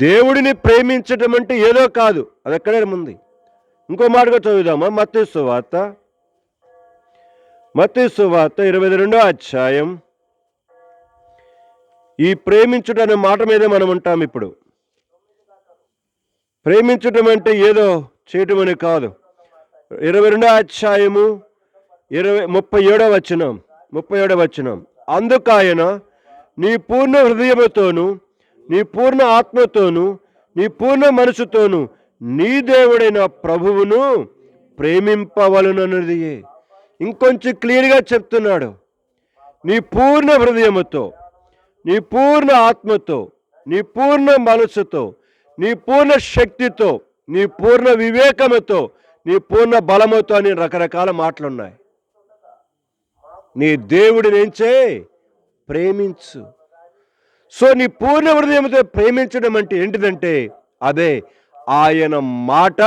దేవుడిని ప్రేమించటం అంటే ఏదో కాదు, అది ఎక్కడే ఉంది. ఇంకో మాటగా చదువుదామా? మత్తయి సువార్త 22వ అధ్యాయం. ఈ ప్రేమించుట అనే మాట మీదే మనం ఉంటాం ఇప్పుడు. ప్రేమించటం అంటే ఏదో చేయటం అని కాదు. 22వ అధ్యాయము 37వ వచనం. అందుకాయన నీ పూర్ణ హృదయముతోను, నీ పూర్ణ ఆత్మతోను, నీ పూర్ణ మనసుతోను నీ దేవుడైన ప్రభువును ప్రేమింపవలనన్నది. ఇంకొంచెం క్లియర్గా చెప్తున్నాడు. నీ పూర్ణ హృదయముతో, నీ పూర్ణ ఆత్మతో, నీ పూర్ణ మనసుతో, నీ పూర్ణ శక్తితో, నీ పూర్ణ వివేకముతో, నీ పూర్ణ బలముతో అని రకరకాల మాటలున్నాయి. నీ దేవుడిని ఏం చేయి? ప్రేమించు. సో నీ పూర్ణ హృదయంతో ప్రేమించడం అంటే ఏంటిదంటే అదే ఆయన మాట,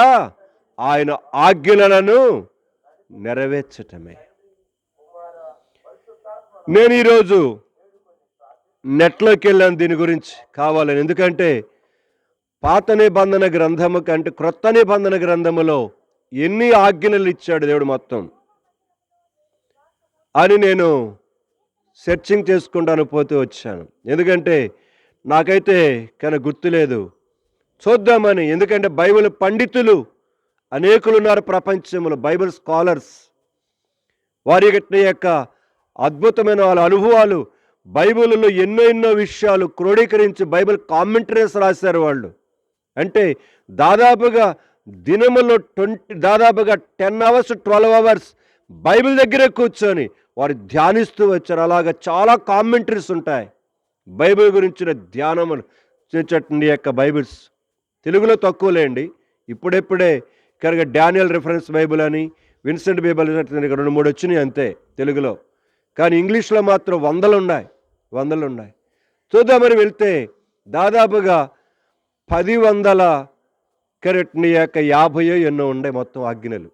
ఆయన ఆజ్ఞలను నెరవేర్చటమే. నేను ఈరోజు నెట్లోకి వెళ్ళాను దీని గురించి కావాలని. ఎందుకంటే పాత నిబంధన గ్రంథము కంటే క్రొత్త నిబంధన గ్రంథములో ఎన్ని ఆజ్ఞలు ఇచ్చాడు దేవుడు మొత్తం అని నేను సెర్చింగ్ చేసుకుంటాను పోతూ వచ్చాను. ఎందుకంటే నాకైతే కానీ గుర్తులేదు, చూద్దామని. ఎందుకంటే బైబిల్ పండితులు అనేకులు ఉన్నారు ప్రపంచంలో, బైబిల్ స్కాలర్స్. వారి యొక్క అద్భుతమైన వాళ్ళ అనుభవాలు, బైబిల్లో ఎన్నో విషయాలు క్రోడీకరించి బైబిల్ కామెంటరీస్ రాశారు వాళ్ళు. అంటే దాదాపుగా దినములో 10 hours 12 hours బైబిల్ దగ్గరే కూర్చొని వారు ధ్యానిస్తూ వచ్చారు. అలాగా చాలా కామెంటరీస్ ఉంటాయి బైబిల్ గురించిన ధ్యానములు యొక్క బైబిల్స్. తెలుగులో తక్కువలేండి, ఇప్పుడే కనుక డానియల్ రిఫరెన్స్ బైబిల్ అని, విన్సెంట్ బైబిల్ 2-3 వచ్చినాయి అంతే తెలుగులో. కానీ ఇంగ్లీష్లో మాత్రం వందలు ఉన్నాయి. చూద్దామని వెళ్తే దాదాపుగా 1050 ఎన్నో ఉన్నాయి మొత్తం ఆజ్ఞలు.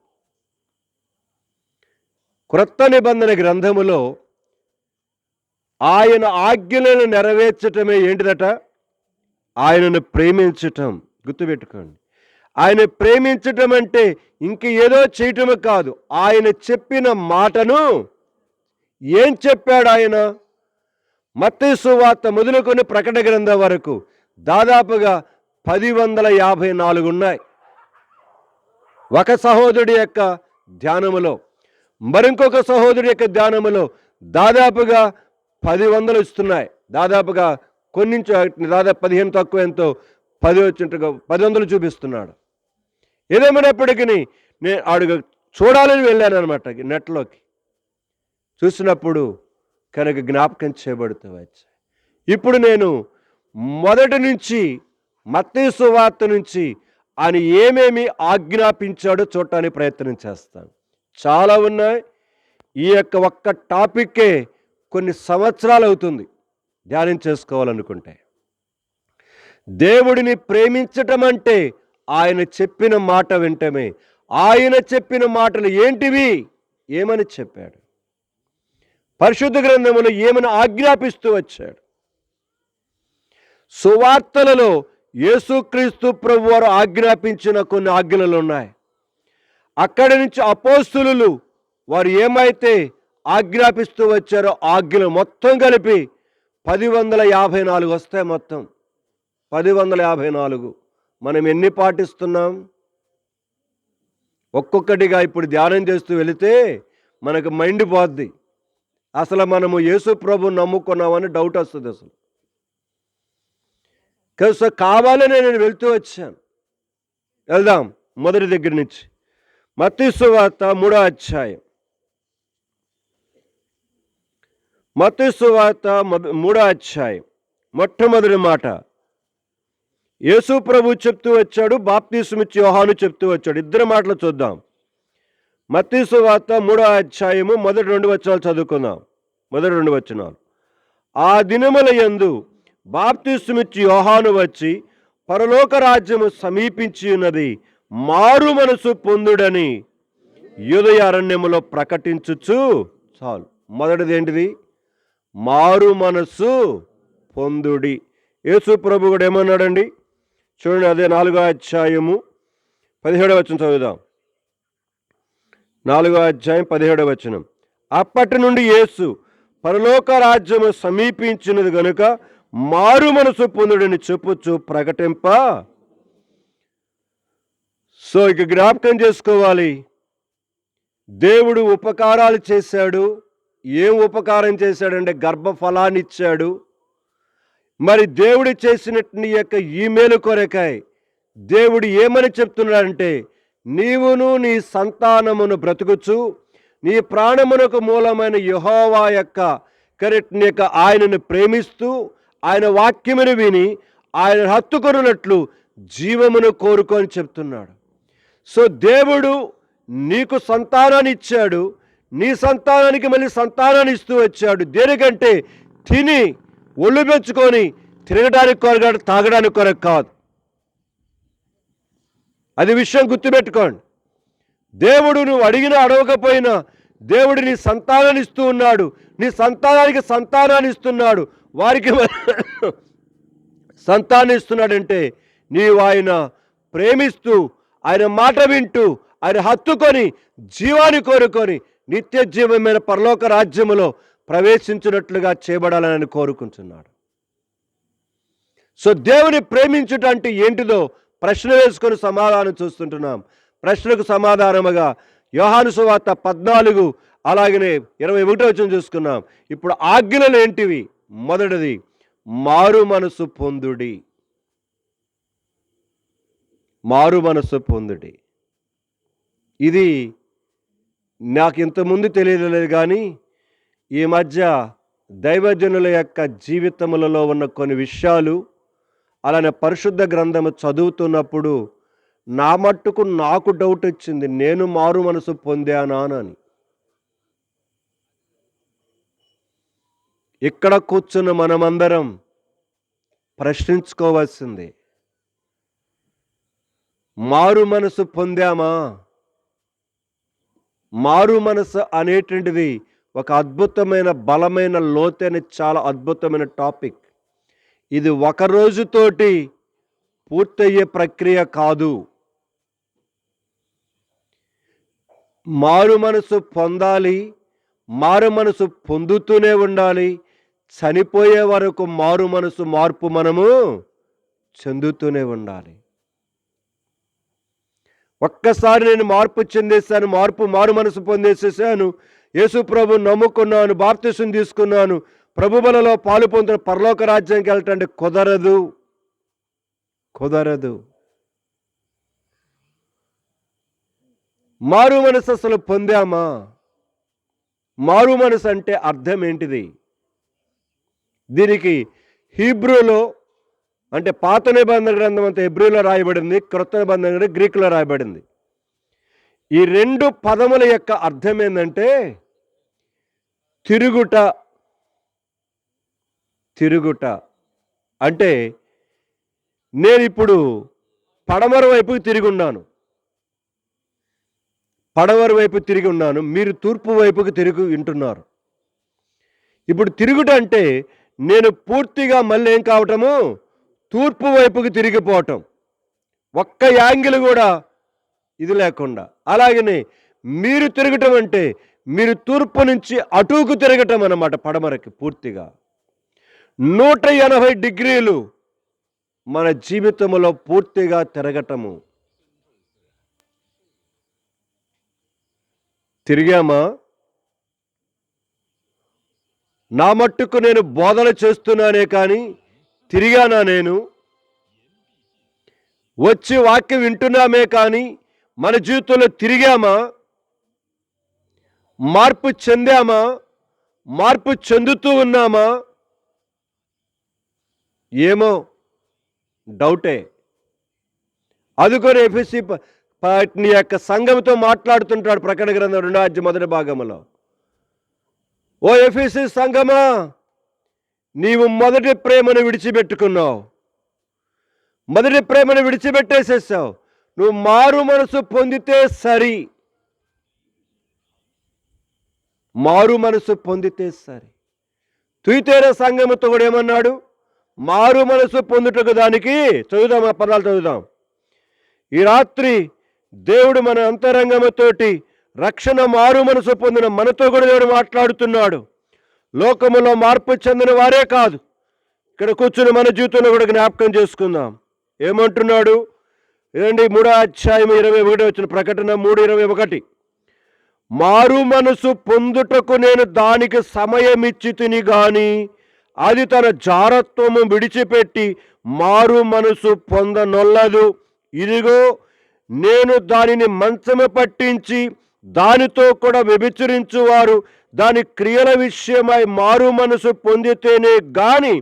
క్రొత్త నిబంధన గ్రంథములో ఆయన ఆజ్ఞలను నెరవేర్చటమే ఏంటిదట? ఆయనను ప్రేమించటం. గుర్తుపెట్టుకోండి, ఆయన ప్రేమించటం అంటే ఇంక ఏదో చేయటం కాదు. ఆయన చెప్పిన మాటను ఏం చెప్పాడు ఆయన? మత్తయి సువార్త మొదలుకొని ప్రకటన గ్రంథం వరకు దాదాపుగా 1054 ఉన్నాయి. ఒక సహోదరుడి యొక్క ధ్యానములో, మరింకొక సహోదరుడి యొక్క ధ్యానములో దాదాపుగా 10 ఇస్తున్నాయి. దాదాపుగా కొన్ని దాదాపు 15 తక్కువ ఎంతో 10 వచ్చినట్టుగా 10 చూపిస్తున్నాడు. ఏదేమైనప్పటికీ నేను చూడాలని వెళ్ళాను అనమాట. నెట్లోకి చూసినప్పుడు కనుక జ్ఞాపకం చేయబడుతూ వచ్చాయి. ఇప్పుడు నేను మొదటి నుంచి మత్తయి సువార్త నుంచి ఆయన ఏమేమి ఆజ్ఞాపించాడో చూడటానికి ప్రయత్నం చేస్తాను. చాలా ఉన్నాయి. ఈ యొక్క ఒక్క టాపిక్కే కొన్ని సంవత్సరాలు అవుతుంది ధ్యానం చేసుకోవాలనుకుంటే. దేవుడిని ప్రేమించటం అంటే ఆయన చెప్పిన మాట వింటమే. ఆయన చెప్పిన మాటలు ఏంటివి? ఏమని చెప్పాడు? పరిశుద్ధ గ్రంథములో ఏమని ఆజ్ఞాపిస్తూ వచ్చాడు? సువార్తలలో యేసుక్రీస్తు ప్రభువారు ఆజ్ఞాపించిన కొన్ని ఆజ్ఞలు ఉన్నాయి. అక్కడి నుంచి అపోస్తులు వారు ఏమైతే ఆజ్ఞాపిస్తూ వచ్చారో ఆజ్ఞలు మొత్తం కలిపి 1054 వస్తాయి. మొత్తం 1054. మనం ఎన్ని పాటిస్తున్నాం? ఒక్కొక్కటిగా ఇప్పుడు ధ్యానం చేస్తూ వెళితే మనకు మైండ్ పోద్ది. అసలు మనము యేసు ప్రభువుని నమ్ముకున్నామని డౌట్ వస్తుంది అసలు. సో కావాలని నేను వెళ్తూ వచ్చాను. వెళ్దాం మొదటి దగ్గర నుంచి. మత్తయి సువార్త 3వ అధ్యాయం. మత్తయి సువార్త 3వ అధ్యాయం మొట్టమొదటి మాట యేసు ప్రభు చెప్తూ వచ్చాడు, బాప్తిస్మిచ్చి యోహాను చెప్తూ వచ్చాడు. ఇద్దరు మాటలు చూద్దాం. మత్తయి సువార్త 3వ అధ్యాయము మొదటి 2 వచనాలు చదువుకుందాం. మొదటి 2 వచనాలు. ఆ దినముల యందు బాప్తిస్మిచ్చి యోహాను వచ్చి పరలోక రాజ్యము సమీపించి ఉన్నది, మారు మనసు పొందుడని యూదయ అరణ్యములో ప్రకటించుచు. చాలు. మొదటిది ఏంటిది? మారు మనసు పొందుడి. యేసు ప్రభు కూడా ఏమన్నాడండి? చూడండి, అదే 4వ అధ్యాయము 17వ వచనం చదువుదాం. 4వ అధ్యాయం 17వ వచనం. అప్పటి నుండి యేసు పరలోక రాజ్యము సమీపించినది గనుక మారు మనసు పొందుడని చెప్పుచు ప్రకటింప. సో ఇక జ్ఞాపకం చేసుకోవాలి, దేవుడు ఉపకారాలు చేశాడు. ఏం ఉపకారం చేశాడంటే గర్భఫలాన్ని ఇచ్చాడు. మరి దేవుడు చేసినట్టు యొక్క ఈమెయిల్ కొరకాయ దేవుడు ఏమని చెప్తున్నాడంటే, నీవును నీ సంతానమును బ్రతుకుచు నీ ప్రాణమునకు మూలమైన యెహోవా యొక్క ఆయనను ప్రేమిస్తూ ఆయన వాక్యమును విని ఆయన హత్తుకొనున్నట్లు జీవమును కోరుకొని చెప్తున్నాడు. సో దేవుడు నీకు సంతానాన్ని ఇచ్చాడు, నీ సంతానానికి మళ్ళీ సంతానాన్ని ఇస్తూ వచ్చాడు. దేనికంటే తిని ఒళ్ళు పెంచుకొని తిరగడానికి కొరగాడు, తాగడానికి కొరకు కాదు. అది విషయం గుర్తుపెట్టుకోండి. దేవుడు నువ్వు అడిగినా అడగకపోయినా దేవుడు నీ సంతానాన్ని ఇస్తూ ఉన్నాడు. నీ సంతానానికి సంతానాన్ని ఇస్తున్నాడు. వారికి సంతానం ఇస్తున్నాడంటే నీవు ఆయన ప్రేమిస్తూ, ఆయన మాట వింటూ, ఆయన హత్తుకొని, జీవాన్ని కోరుకొని నిత్య జీవమైన పరలోక రాజ్యములో ప్రవేశించినట్లుగా చేయబడాలని కోరుకుంటున్నాడు. సో దేవుని ప్రేమించుట అంటే ఏంటిదో ప్రశ్న వేసుకొని సమాధానం చూస్తుంటున్నాం. ప్రశ్నకు సమాధానముగా యోహాను సువార్త 14 అలాగనే 21 చూసుకున్నాం. ఇప్పుడు ఆజ్ఞలు ఏంటివి? మొదటిది మారు మనసు పొందుడి. మారు మనసు పొందుడి. ఇది నాకు ఇంతకుముందు తెలియలేదు, కానీ ఈ మధ్య దైవజనుల యొక్క జీవితములలో ఉన్న కొన్ని విషయాలు, అలానే పరిశుద్ధ గ్రంథము చదువుతున్నప్పుడు నా మట్టుకు నాకు డౌట్ వచ్చింది, నేను మారు మనసు పొందానా అని. ఇక్కడ కూర్చున్న మనమందరం ప్రశ్నించుకోవాల్సింది, మారు మనసు పొందామా? మారు మనసు అనేటువంటిది ఒక అద్భుతమైన, బలమైన, లోతైన, చాలా అద్భుతమైన టాపిక్. ఇది ఒక రోజుతోటి పూర్తయ్యే ప్రక్రియ కాదు. మారు మనసు పొందాలి, మారు మనసు పొందుతూనే ఉండాలి. చనిపోయే వరకు మారు మనసు మార్పు మనము చెందుతూనే ఉండాలి. ఒక్కసారి నేను మార్పు చెందేశాను, మారు మనసు పొందేసేసాను, యేసు ప్రభు నమ్ముకున్నాను, బాప్తిసం తీసుకున్నాను, ప్రభు బలలో పాలు పొందుతున్న పరలోక రాజ్యానికి వెళ్ళటంటే కుదరదు. మారు మనసు అసలు పొందామా? మారు మనసు అంటే అర్థం ఏంటిది? దీనికి హీబ్రూలో, అంటే పాత నిబంధన గ్రంథం అంతా హెబ్రూలో రాయబడింది, క్రొత్త నిబంధన గ్రంథం గ్రీకులో రాయబడింది. ఈ రెండు పదముల యొక్క అర్థం ఏంటంటే తిరుగుట. అంటే నేను ఇప్పుడు పడమర వైపుకి తిరిగి ఉన్నాను, మీరు తూర్పు వైపుకి తిరిగి వింటున్నారు. ఇప్పుడు తిరుగుట అంటే నేను పూర్తిగా మళ్ళీ ఏం కావటము, తూర్పు వైపుకి తిరిగిపోవటం, ఒక్క యాంగిల్ కూడా ఇది లేకుండా. అలాగనే మీరు తిరగటం అంటే మీరు తూర్పు నుంచి అటుకు తిరగటం అన్నమాట, పడమరకి పూర్తిగా 180 డిగ్రీలు మన జీవితంలో పూర్తిగా తిరగటము. తిరిగామా? నా మట్టుకు నేను బోధన చేస్తున్నానే కానీ తిరిగానా? నేను వచ్చి వాక్యం వింటున్నామే కానీ మన జీవితంలో తిరిగామా? మార్పు చెందామా? మార్పు చెందుతూ ఉన్నామా? ఏమో డౌటే. అదుకొని ఎఫెసీ నీ యొక్క సంఘంతో మాట్లాడుతుంటాడు ప్రకటన గ్రంథం 2వ అధ్యాయం మొదటి భాగంలో. ఓ ఎఫెసీ సంఘమా, నీవు మొదటి ప్రేమను విడిచిపెట్టుకున్నావు, మొదటి ప్రేమను విడిచిపెట్టేసేసావు. నువ్వు మారు మనసు పొందితే సరి, మారు మనసు పొందితే సరి. తుయితేర సంఘముతో కూడా ఏమన్నాడు? మారు మనసు పొందుటకు దానికి చదువుదాం, ఆ పదాలు చదువుదాం. ఈ రాత్రి దేవుడు మన అంతరంగముతోటి రక్షణ మారు మనసు పొందిన మనతో కూడా దేవుడు మాట్లాడుతున్నాడు. లోకములో మార్పు చెందిన వారే కాదు, ఇక్కడ కూర్చుని మన జీవితంలో కూడా జ్ఞాపకం చేసుకుందాం. ఏమంటున్నాడు? 3వ అధ్యాయం 21 ప్రకటన 3:21. మారు మనసు పొందుటకు నేను దానికి సమయమిచ్చి తిని గాని అది తన జారత్వము విడిచిపెట్టి మారు మనసు పొందనొల్లదు. ఇదిగో నేను దానిని మంచము పట్టించి దానితో కూడా వ్యభిచరించువారు దాని క్రియల విషయమై మారు మనసు పొందితేనే గాని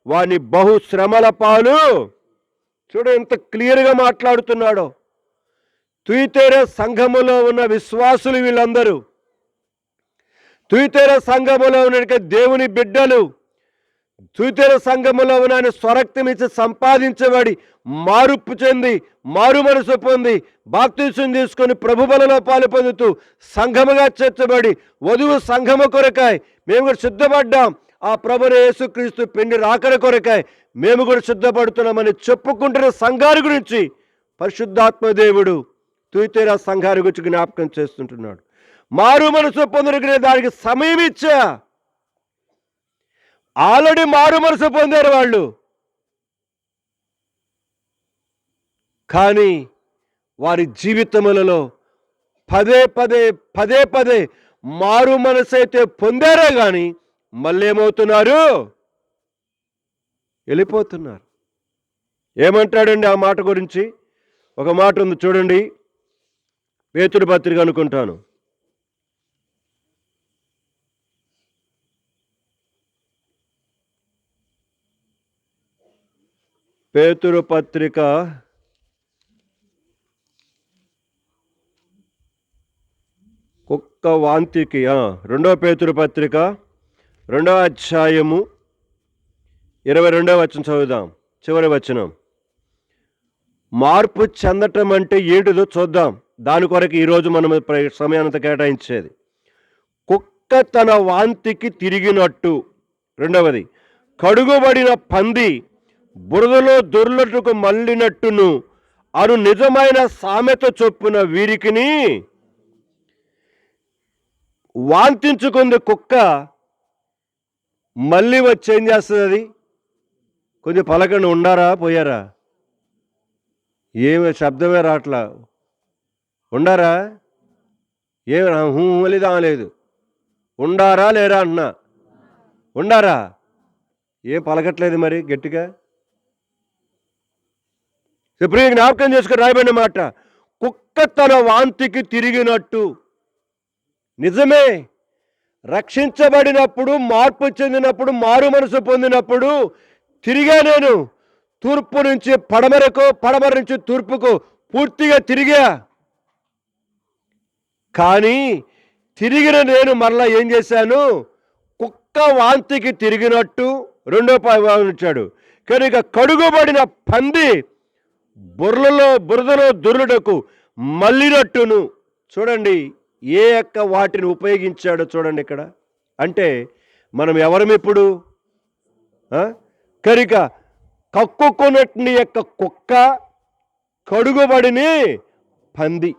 వాని బహు శ్రమల పాలు. చూడు ఎంత క్లియర్గా మాట్లాడుతున్నాడో. తుయితేర సంఘములో ఉన్న విశ్వాసులు వీళ్ళందరూ, తుయితేర సంఘములో ఉన్న దేవుని బిడ్డలు, తుయితెర సంఘములో ఆయన స్వరక్తం ఇచ్చి సంపాదించబడి మారుపు చెంది మారు మనసు పొంది బాప్తిసం తీసుకొని ప్రభుబలలో పాలు పొందుతూ సంఘముగా చేర్చబడి వధువు సంఘము కొరకాయ మేము కూడా సిద్ధపడ్డాం. ఆ ప్రభుని యేసుక్రీస్తు పెండి రాకడ కొరకాయ మేము కూడా సిద్ధపడుతున్నామని చెప్పుకుంటున్న సంఘాన్ని గురించి పరిశుద్ధాత్మ దేవుడు తుయితెర సంఘాన్ని గురించి జ్ఞాపకం చేస్తుంటున్నాడు. మారు మనసు పొందడానికి దానికి సమయం ఇచ్చా. ఆల్రెడీ మారు మనసు పొందారు వాళ్ళు, కానీ వారి జీవితములలో పదే పదే మారు మనసు అయితే పొందారే కానీ మళ్ళీ ఏమవుతున్నారు? వెళ్ళిపోతున్నారు. ఏమంటాడండి ఆ మాట గురించి? ఒక మాట ఉంది చూడండి, పేతురు పత్రిక అనుకుంటాను, పేతురు పత్రిక 2వ పేతురు పత్రిక 2వ అధ్యాయము 22వ వచనం చదువుదాం. చివరి వచనం. మార్పు చెందటం అంటే ఏంటిదో చూద్దాం. దాని కొరకు ఈరోజు మనం సమయానంతా కేటాయించేది. కుక్క తన వాంతికి తిరిగినట్టు. రెండవది, కడుగుబడిన పంది బురదలో దొర్లటకు మళ్ళినట్టును అను నిజమైన సామెత చొప్పున వీరికిని వాంతించుకుంది కుక్క మళ్ళీ వచ్చి ఏం చేస్తుంది? అది కొంచెం పలకండి. ఉండారా పోయారా? ఏమి శబ్దమే రాట్లా. ఉండారా? ఏమి లేదా లేదు. ఉండారా లేరా అన్నా? ఉండారా? ఏం పలకట్లేదు మరి గట్టిగా. ప్రియ జ్ఞాపకం చేసుకుని రాయబడిన మాట, కుక్క తన వాంతికి తిరిగినట్టు. నిజమే, రక్షించబడినప్పుడు, మార్పు చెందినప్పుడు, మారు మనసు పొందినప్పుడు తిరిగా నేను. తూర్పు నుంచి పడమరకు, పడమర నుంచి తూర్పుకు పూర్తిగా తిరిగా. కానీ తిరిగిన నేను మరలా ఏం చేశాను? కుక్క వాంతికి తిరిగినట్టు. రెండో ఇచ్చాడు. కనుక కడుగుబడిన పంది బురదలో దొర్లుటకు మళ్ళినట్టును. చూడండి ఏ యొక్క వాటిని ఉపయోగించాడో చూడండి ఇక్కడ. అంటే మనం ఎవరం ఇప్పుడు? కనుక కక్కుకొనట్ని యొక్క కుక్క, కడుగుబడిని పంది,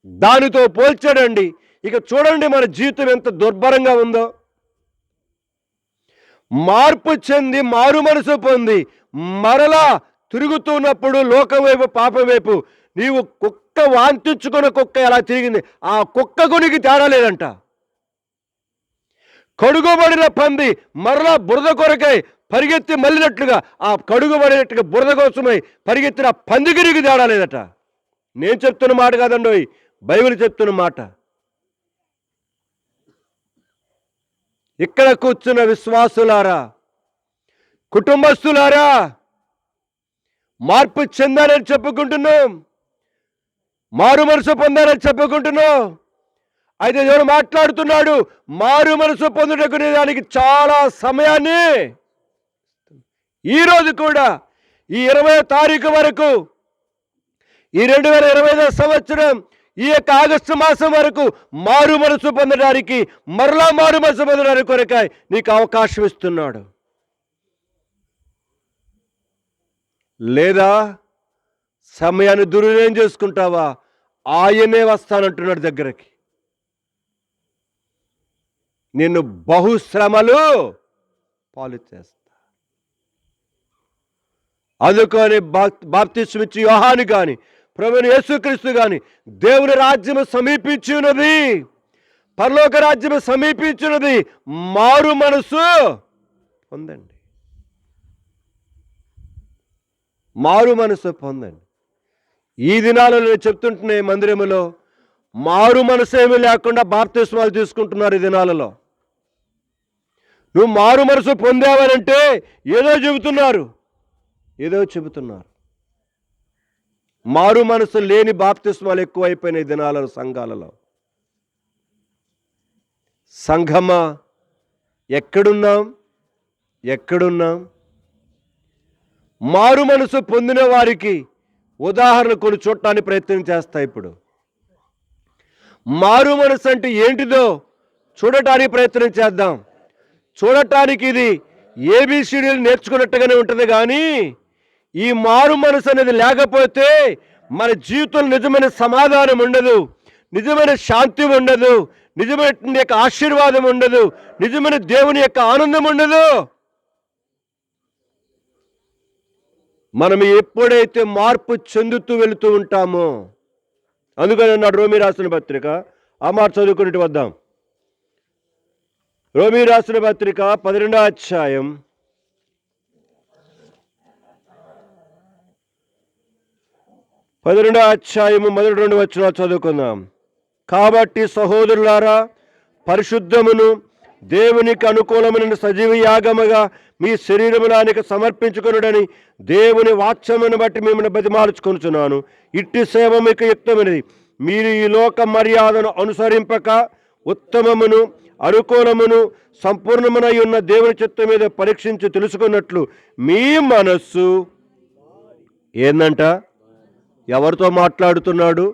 దానితో పోల్చాడండి. ఇక చూడండి మన జీవితం ఎంత దుర్భరంగా ఉందో. మార్పు చెంది మారు మనసు పొంది మరలా తిరుగుతున్నప్పుడు లోకం వైపు, పాపం వైపు, నీవు కుక్క వాంతించుకున్న కుక్క ఎలా తిరిగింది, ఆ కుక్కకు నీకు తేడా లేదంట. కడుగుబడిన పంది మరలా బురద కొరకై పరిగెత్తి మళ్ళినట్లుగా, ఆ కడుగుబడినట్టుగా బురద కోసమై పరిగెత్తిన పందికి నీకు తేడా లేదట. నేను చెప్తున్న మాట కాదండి, బైబిల్ చెప్తున్న మాట. ఇక్కడ కూర్చున్న విశ్వాసులారా, కుటుంబస్తులారా, మార్పు చెందారని చెప్పుకుంటున్నాం, మారు మనసు పొందారని చెప్పుకుంటున్నాం. అయితే దేవుడు మాట్లాడుతున్నాడు, మారు మనసు పొందుటకునే దానికి చాలా సమయాన్ని ఈరోజు కూడా, ఈ 20వ తారీఖు వరకు, ఈ 2025 సంవత్సరం, ఈ యొక్క ఆగస్టు మాసం వరకు మారు మనసు పొందడానికి, మరలా మారు మనసు పొందడానికి కొరకాయ నీకు అవకాశం ఇస్తున్నాడు. లేదా సమయాన్ని దుర్వినియోగం చేసుకుంటావా? ఆయనే వస్తానంటున్నాడు దగ్గరికి. నిన్ను బహుశ్రమలు పాలు చేస్తా. అందుకని బాప్తిస్మిచ్చి యోహాను కానీ, ప్రభువైన యేసుక్రీస్తు కానీ, దేవుని రాజ్యము సమీపించి ఉన్నది, పరలోక రాజ్యము సమీపించి ఉన్నది, మారు మనసు పొందండి, మారు మనసు పొందండి. ఈ దినాలలో నేను చెప్తుంటున్నాయి, మందిరములో మారు మనసు ఏమీ లేకుండా బాప్తిస్మాలు తీసుకుంటున్నారు ఈ దినాలలో. నువ్వు మారు మనసు పొందావనంటే ఏదో చెబుతున్నారు. మారు మనసు లేని బాప్తిస్మాలు ఎక్కువైపోయినాయి దినాలలో సంఘాలలో. సంఘమా ఎక్కడున్నాం? ఎక్కడున్నాం? మారు మనసు పొందిన వారికి ఉదాహరణ కొన్ని చూడటానికి ప్రయత్నం చేస్తా. ఇప్పుడు మారు మనసు అంటే ఏంటిదో చూడటానికి ప్రయత్నం చేద్దాం. చూడటానికి ఇది ఏబిసిడీలు నేర్చుకున్నట్టుగానే ఉంటుంది, కానీ ఈ మారు మనసు అనేది లేకపోతే మన జీవితంలో నిజమైన సమాధానం ఉండదు, నిజమైన శాంతి ఉండదు, నిజమైన యొక్క ఆశీర్వాదం ఉండదు, నిజమైన దేవుని యొక్క ఆనందం ఉండదు. మనం ఎప్పుడైతే మార్పు చెందుతూ వెళుతూ ఉంటామో, అందుకని అన్నాడు రోమీ రాసిన పత్రిక, ఆ మాట చదువుకునేటి వద్దాం. రోమీ రాసిన పత్రిక 12వ అధ్యాయం మొదటి 2 వచనాలు చదువుకుందాం. కాబట్టి సహోదరులారా, పరిశుద్ధమును దేవునికి అనుకూలమైన సజీవ యాగముగా మీ శరీరములానికి సమర్పించుకొనుడని దేవుని వాక్యమును బట్టి మిమ్మల్ని బతిమాలుచుకొనుచున్నాను. ఇట్టి సేవ మీకు యుక్తమైనది. మీరు ఈ లోక మర్యాదను అనుసరింపక ఉత్తమమును అనుకూలమును సంపూర్ణమునై ఉన్న దేవుని చిత్తం మీద పరీక్షించి తెలుసుకున్నట్లు మీ మనస్సు ఏందంట? ఎవరితో మాట్లాడుతున్నాడు?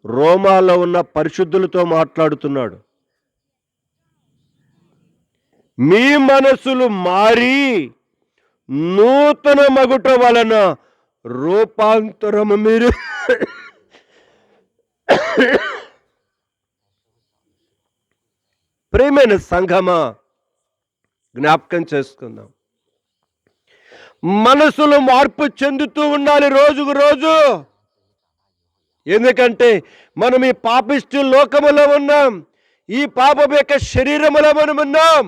రోమాలో ఉన్న పరిశుద్ధులతో మాట్లాడుతున్నాడు. మీ మనసులు మారి నూతన మగుట వలన రూపాంతరము మీరు ప్రియమైన సంఘమా, జ్ఞాపకం చేసుకుందాం. మనసులు మార్పు చెందుతూ ఉండాలి రోజుకు రోజు. ఎందుకంటే మనం ఈ పాపిష్టి లోకములో ఉన్నాం, ఈ పాపం యొక్క శరీరములో మనం ఉన్నాం.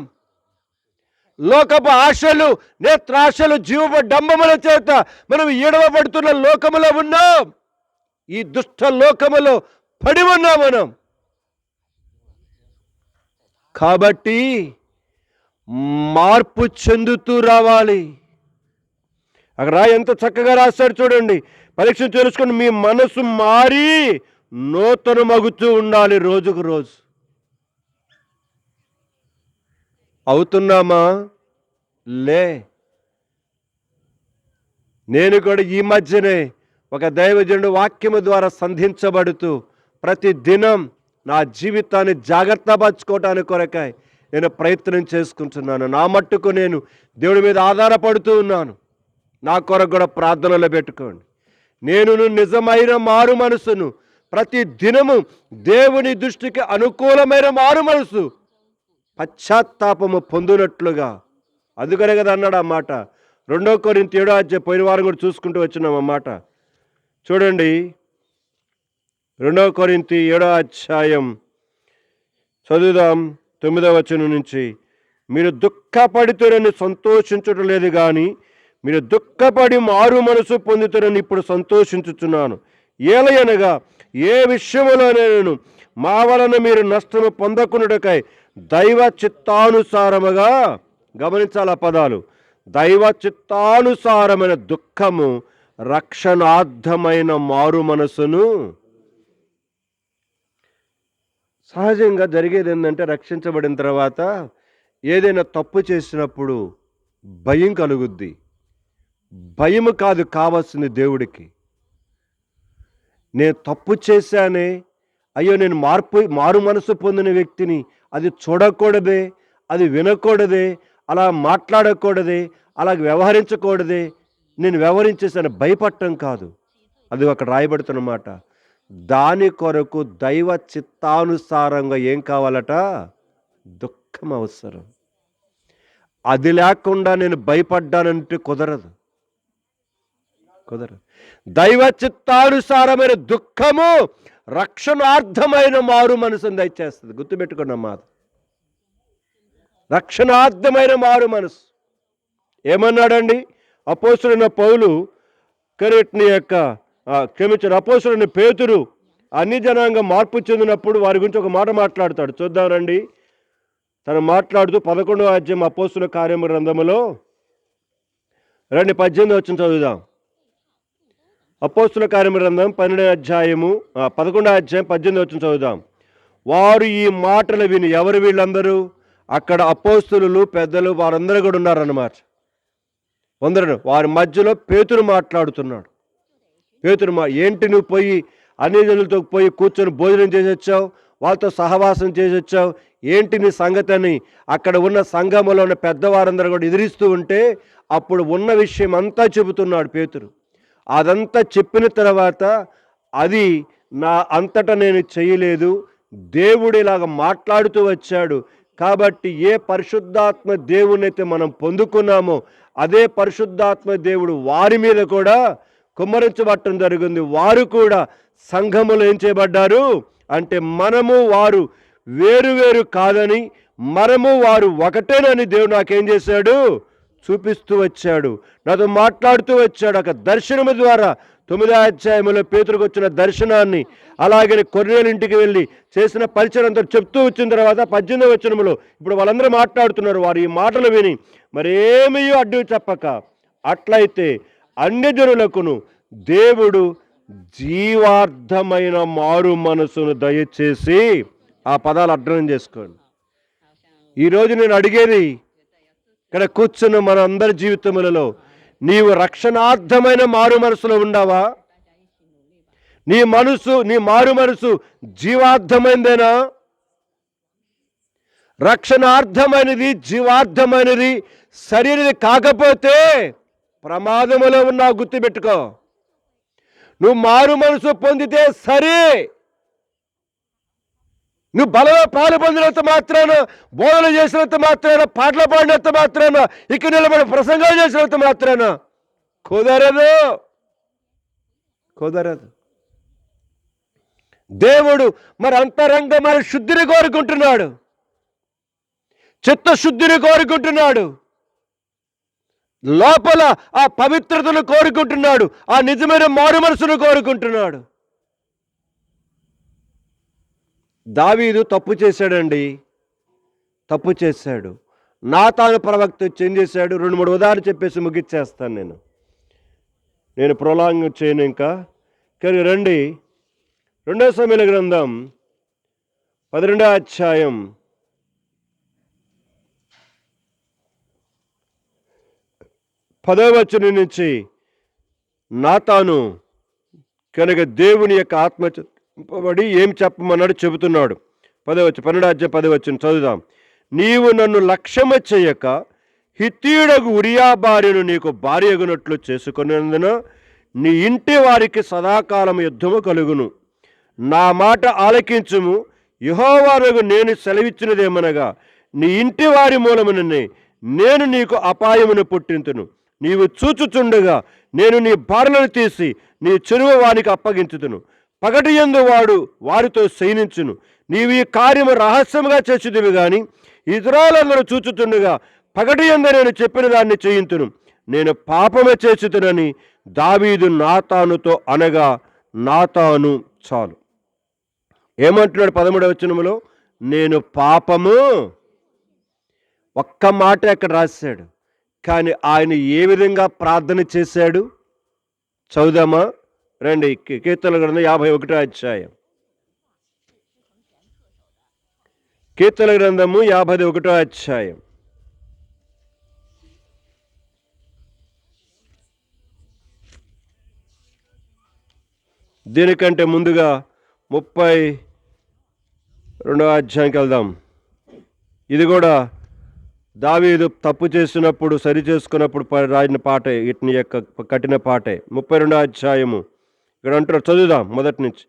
లోకపు ఆశలు, నేత్రాశలు, జీవపు డంబముల చేత మనం ఈడవబడుతున్న లోకములో ఉన్నాం. ఈ దుష్ట లోకములో పడి ఉన్నాం మనం. కాబట్టి మార్పు చెందుతూ రావాలి. అక్కడ ఎంత చక్కగా రాస్తాడు చూడండి. పరీక్ష తెలుసుకొని మీ మనసు మారి నూతన మగుతూ ఉండాలి రోజుకు రోజు. అవుతున్నామా? లే. నేను కూడా ఈ మధ్యనే ఒక దైవజనుడు వాక్యము ద్వారా సంధించబడుతూ ప్రతి దినం నా జీవితాన్ని జాగ్రత్త పరచుకోవటానికి కొరకాయ నేను ప్రయత్నం చేసుకుంటున్నాను. నా మట్టుకు నేను దేవుడి మీద ఆధారపడుతూ ఉన్నాను. నా కొరకు కూడా ప్రార్థనలో పెట్టుకోండి. నేను నిజమైన మారు మనసును ప్రతి దినము దేవుని దృష్టికి అనుకూలమైన మారు మనసు పశ్చాత్తాపము పొందినట్లుగా. అందుకనే కదా అన్నాడు ఆ మాట. 2 కొరింథీ 7వ అధ్యాయం పోయిన వారం కూడా చూసుకుంటూ వచ్చినాం ఆ మాట. చూడండి, 2 కొరింథీ 7వ అధ్యాయం చదువుదాం 9వ వచనం నుంచి. మీరు దుఃఖపడుతురని సంతోషించడం లేదు, కానీ మీరు దుఃఖపడి మారు మనసు పొందుతారని ఇప్పుడు సంతోషించుచున్నాను. ఏలయనగా ఏ విషయంలో నేను మా వలన మీరు నష్టము పొందకున్నటకై దైవ చిత్తానుసారముగా, గమనించాల పదాలు, దైవ చిత్తానుసారమైన దుఃఖము రక్షణార్థమైన మారు మనసును. సహజంగా జరిగేది ఏంటంటే, రక్షించబడిన తర్వాత ఏదైనా తప్పు చేసినప్పుడు భయం కలుగుద్ది. భయం కాదు కావాల్సింది దేవుడికి. నేను తప్పు చేశానే, అయ్యో నేను మారు మనసు పొందిన వ్యక్తిని, అది చూడకూడదే, అది వినకూడదే, అలా మాట్లాడకూడదే, అలా వ్యవహరించకూడదే, నేను వ్యవహరించేసాను భయపడటం కాదు. అది అక్కడ రాయబడుతున్నమాట. దాని కొరకు దైవ చిత్తానుసారంగా ఏం కావాలట? దుఃఖం అవసరం. అది లేకుండా నేను భయపడ్డానంటే కుదరదు. దైవ చిత్తానుసారమైన దుఃఖము రక్షణార్థమైన మారు మనసును దయచేస్తుంది. గుర్తుపెట్టుకున్న మాట, రక్షణార్థమైన మారు మనసు. ఏమన్నాడండి అపోస్తులైన పౌలు కరెక్ట్ని యొక్క క్షమించారు, అపోస్తులైన పేతురు అన్ని జనాంగం మార్పు చెందినప్పుడు వారి గురించి ఒక మాట మాట్లాడతాడు. చూద్దాం రండి. తను మాట్లాడుతూ 11వ అధ్యాయం అపోస్తుల కార్యముల గ్రంథములో రండి 18వ వచనం చదువుదాం. అపోస్తుల కార్యముల గ్రంథం 11వ అధ్యాయం 18వ వచనం చదువుదాం. వారు ఈ మాటలు విని, ఎవరు వీళ్ళందరూ? అక్కడ అపోస్తులు పెద్దలు వారందరూ కూడా ఉన్నారన్నమాట. వారి మధ్యలో పేతురు మాట్లాడుతున్నాడు. ఏంటి నువ్వు పోయి అన్యజనులతో పోయి కూర్చొని భోజనం చేసి వచ్చావు, వాళ్ళతో సహవాసం చేసి వచ్చావు, ఏంటి నీ సంగతి అని అక్కడ ఉన్న సంఘములో ఉన్న పెద్దవారందరూ కూడా ఎదిరిస్తూ ఉంటే అప్పుడు ఉన్న విషయం అంతా చెబుతున్నాడు పేతురు. అదంతా చెప్పిన తర్వాత అది నా అంతటా నేను చేయలేదు, దేవుడు ఇలాగ మాట్లాడుతూ వచ్చాడు. కాబట్టి ఏ పరిశుద్ధాత్మ దేవునైతే మనం పొందుకున్నామో అదే పరిశుద్ధాత్మ దేవుడు వారి మీద కూడా కుమ్మరించబట్టడం జరిగింది. వారు కూడా సంఘములో ఏం చేయబడ్డారు అంటే మనము వారు వేరు కాదని, మనము వారు ఒకటేనని దేవుడు నాకేం చేశాడు, చూపిస్తూ వచ్చాడు, నాతో మాట్లాడుతూ వచ్చాడు. ఒక దర్శనము ద్వారా 9వ అధ్యాయంలో పేతురుకు వచ్చిన దర్శనాన్ని, అలాగే కొర్నేలు ఇంటికి వెళ్ళి చేసిన పరిచయంతో చెప్తూ వచ్చిన తర్వాత 18వ వచనంలో ఇప్పుడు వాళ్ళందరూ మాట్లాడుతున్నారు. వారు ఈ మాటలు విని మరేమీ అడ్డు చెప్పక, అట్లయితే అన్యజనులకును దేవుడు జీవార్థమైన మారు మనసును దయచేసి, ఆ పదాలు అర్థం చేసుకోండి. ఈరోజు నేను అడిగేది, ఇక్కడ కూర్చున్న మన అందరి జీవితములలో నీవు రక్షణార్థమైన మారు మనసులో ఉన్నావా? నీ మారు మనసు జీవార్థమైందేనా? రక్షణార్థమైనది, జీవార్థమైనది సరైనది కాకపోతే ప్రమాదములో ఉన్నావు, గుర్తుపెట్టుకో. నువ్వు మారు మనసు పొందితే సరే, నువ్వు బలంలో పాలు పొందినంత మాత్రాన, బోధన చేసినంత మాత్రాన, పాటలు పాడినంత మాత్రాన, ఇక్కడ నిలబడి ప్రసంగాలు చేసినంత మాత్రాన కుదరదు. దేవుడు మరి అంతరంగమైన శుద్ధిని కోరుకుంటున్నాడు, చిత్తశుద్ధిని కోరుకుంటున్నాడు, లోపల ఆ పవిత్రతను కోరుకుంటున్నాడు, ఆ నిజమైన మారు మనసును కోరుకుంటున్నాడు. దావీదు తప్పు చేశాడు. నాతాను ప్రవక్త ఏం చేశాడు? 2-3 ఉదాహరణలు చెప్పేసి ముగిచ్చేస్తాను. నేను ప్రొలాంగ్ చేయను ఇంకా. కానీ రండి, 2వ సమూయేలు గ్రంథం 12వ అధ్యాయం 10వ వచనం నుంచి నాతాను కనుక దేవుని యొక్క ఆత్మ బడి ఏం చెప్పమన్నాడు చెబుతున్నాడు. 12వ అధ్యాయం 10వ వచనం చదువుదాం. నీవు నన్ను లక్ష్యము చేయక హిత్తీయుడగు ఉరియా భార్యను నీకు భార్యగునట్లు చేసుకున్నందున నీ ఇంటి వారికి సదాకాలం యుద్ధము కలుగును. నా మాట ఆలకించుము. యెహోవానగు నేను సెలవిచ్చినదేమనగా, నీ ఇంటి వారి మూలముననే నేను నీకు అపాయమును పుట్టింతును. నీవు చూచుచుండగా నేను నీ భార్యలను తీసి నీ చెరువు వానికి అప్పగించుతును. పగటి యందు వాడు వారితో శయనించును. నీవు ఈ కార్యము రహస్యముగా చేసేదివి గాని ఇతరులందరూ చూచుచుండగా పగటి యందు నేను చెప్పిన దాన్ని చేయింతును. నేను పాపమే చేస్తునని దావీదు నాతానుతో అనగా, నాతాను చాలు. ఏమంటున్నాడు 13వ వచనములో? నేను పాపము. ఒక్క మాట అక్కడ రాశాడు. కానీ ఆయన ఏ విధంగా ప్రార్థన చేశాడు చదువుదామా రండి. కీర్తనల గ్రంథం 51వ అధ్యాయం. కీర్తనల గ్రంథము 51వ అధ్యాయం. దీనికంటే ముందుగా 32వ అధ్యాయంకి వెళ్దాం. ఇది కూడా దావీదు తప్పు చేసినప్పుడు, సరి చేసుకున్నప్పుడు రాసిన పాటే, వీటిని యొక్క కఠిన పాటే. 32వ అధ్యాయము ఇక్కడ అంటారు, చదువుదాం మొదటి నుంచి.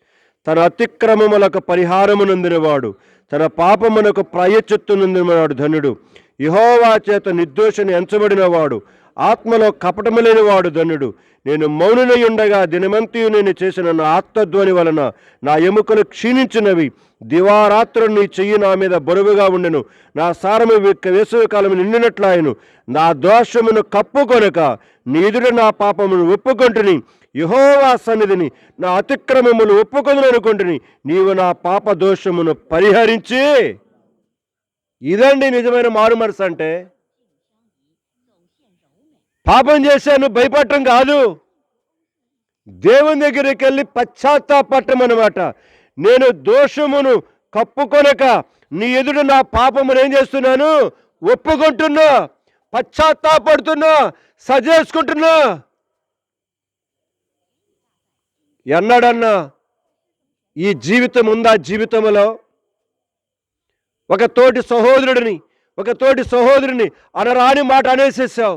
తన అతిక్రమములకు పరిహారము నొందినవాడు, తన పాపమునకు ప్రాయశ్చిత్తు నొందినవాడు ధన్యుడు. యెహోవా చేత నిర్దోషిని ఎంచబడినవాడు, ఆత్మలో కపటము లేనివాడు ధన్యుడు. నేను మౌనునై ఉండగా దినమంతయు నేను చేసిన నా ఆత్మధ్వని వలన నా ఎముకలు క్షీణించినవి. దివారాత్రులు నీ చెయ్యి నా మీద బరువుగా ఉండెను. నా సారము వేసవి కాలం నిండినట్లాయను. నా దోషమును కప్పుకొనక నీ ఎదుట నా పాపమును ఒప్పుకొంటిని. యెహోవా సన్నిధిని నా అతిక్రమములు ఒప్పుకొందును అనుకుంటుని. నీవు నా పాప దోషమును పరిహరించి. ఇదండి నిజమైన మారు మనసు అంటే. పాపం చేశాను భయపడటం కాదు, దేవుని దగ్గరికి వెళ్ళి పశ్చాత్తాపడటం అన్నమాట. నేను దోషమును కప్పుకొనక నీ ఎదుట నా పాపమును ఏం చేస్తున్నాను? ఒప్పుకుంటున్నా, పశ్చాత్తాపడుతున్నా, సజేసుకుంటున్నా. ఎన్నాడన్నా ఈ జీవితం ఉందా? జీవితంలో ఒక తోటి సహోదరుడిని, ఒక తోటి సహోదరుని అనరాని మాట అనేసేసావు.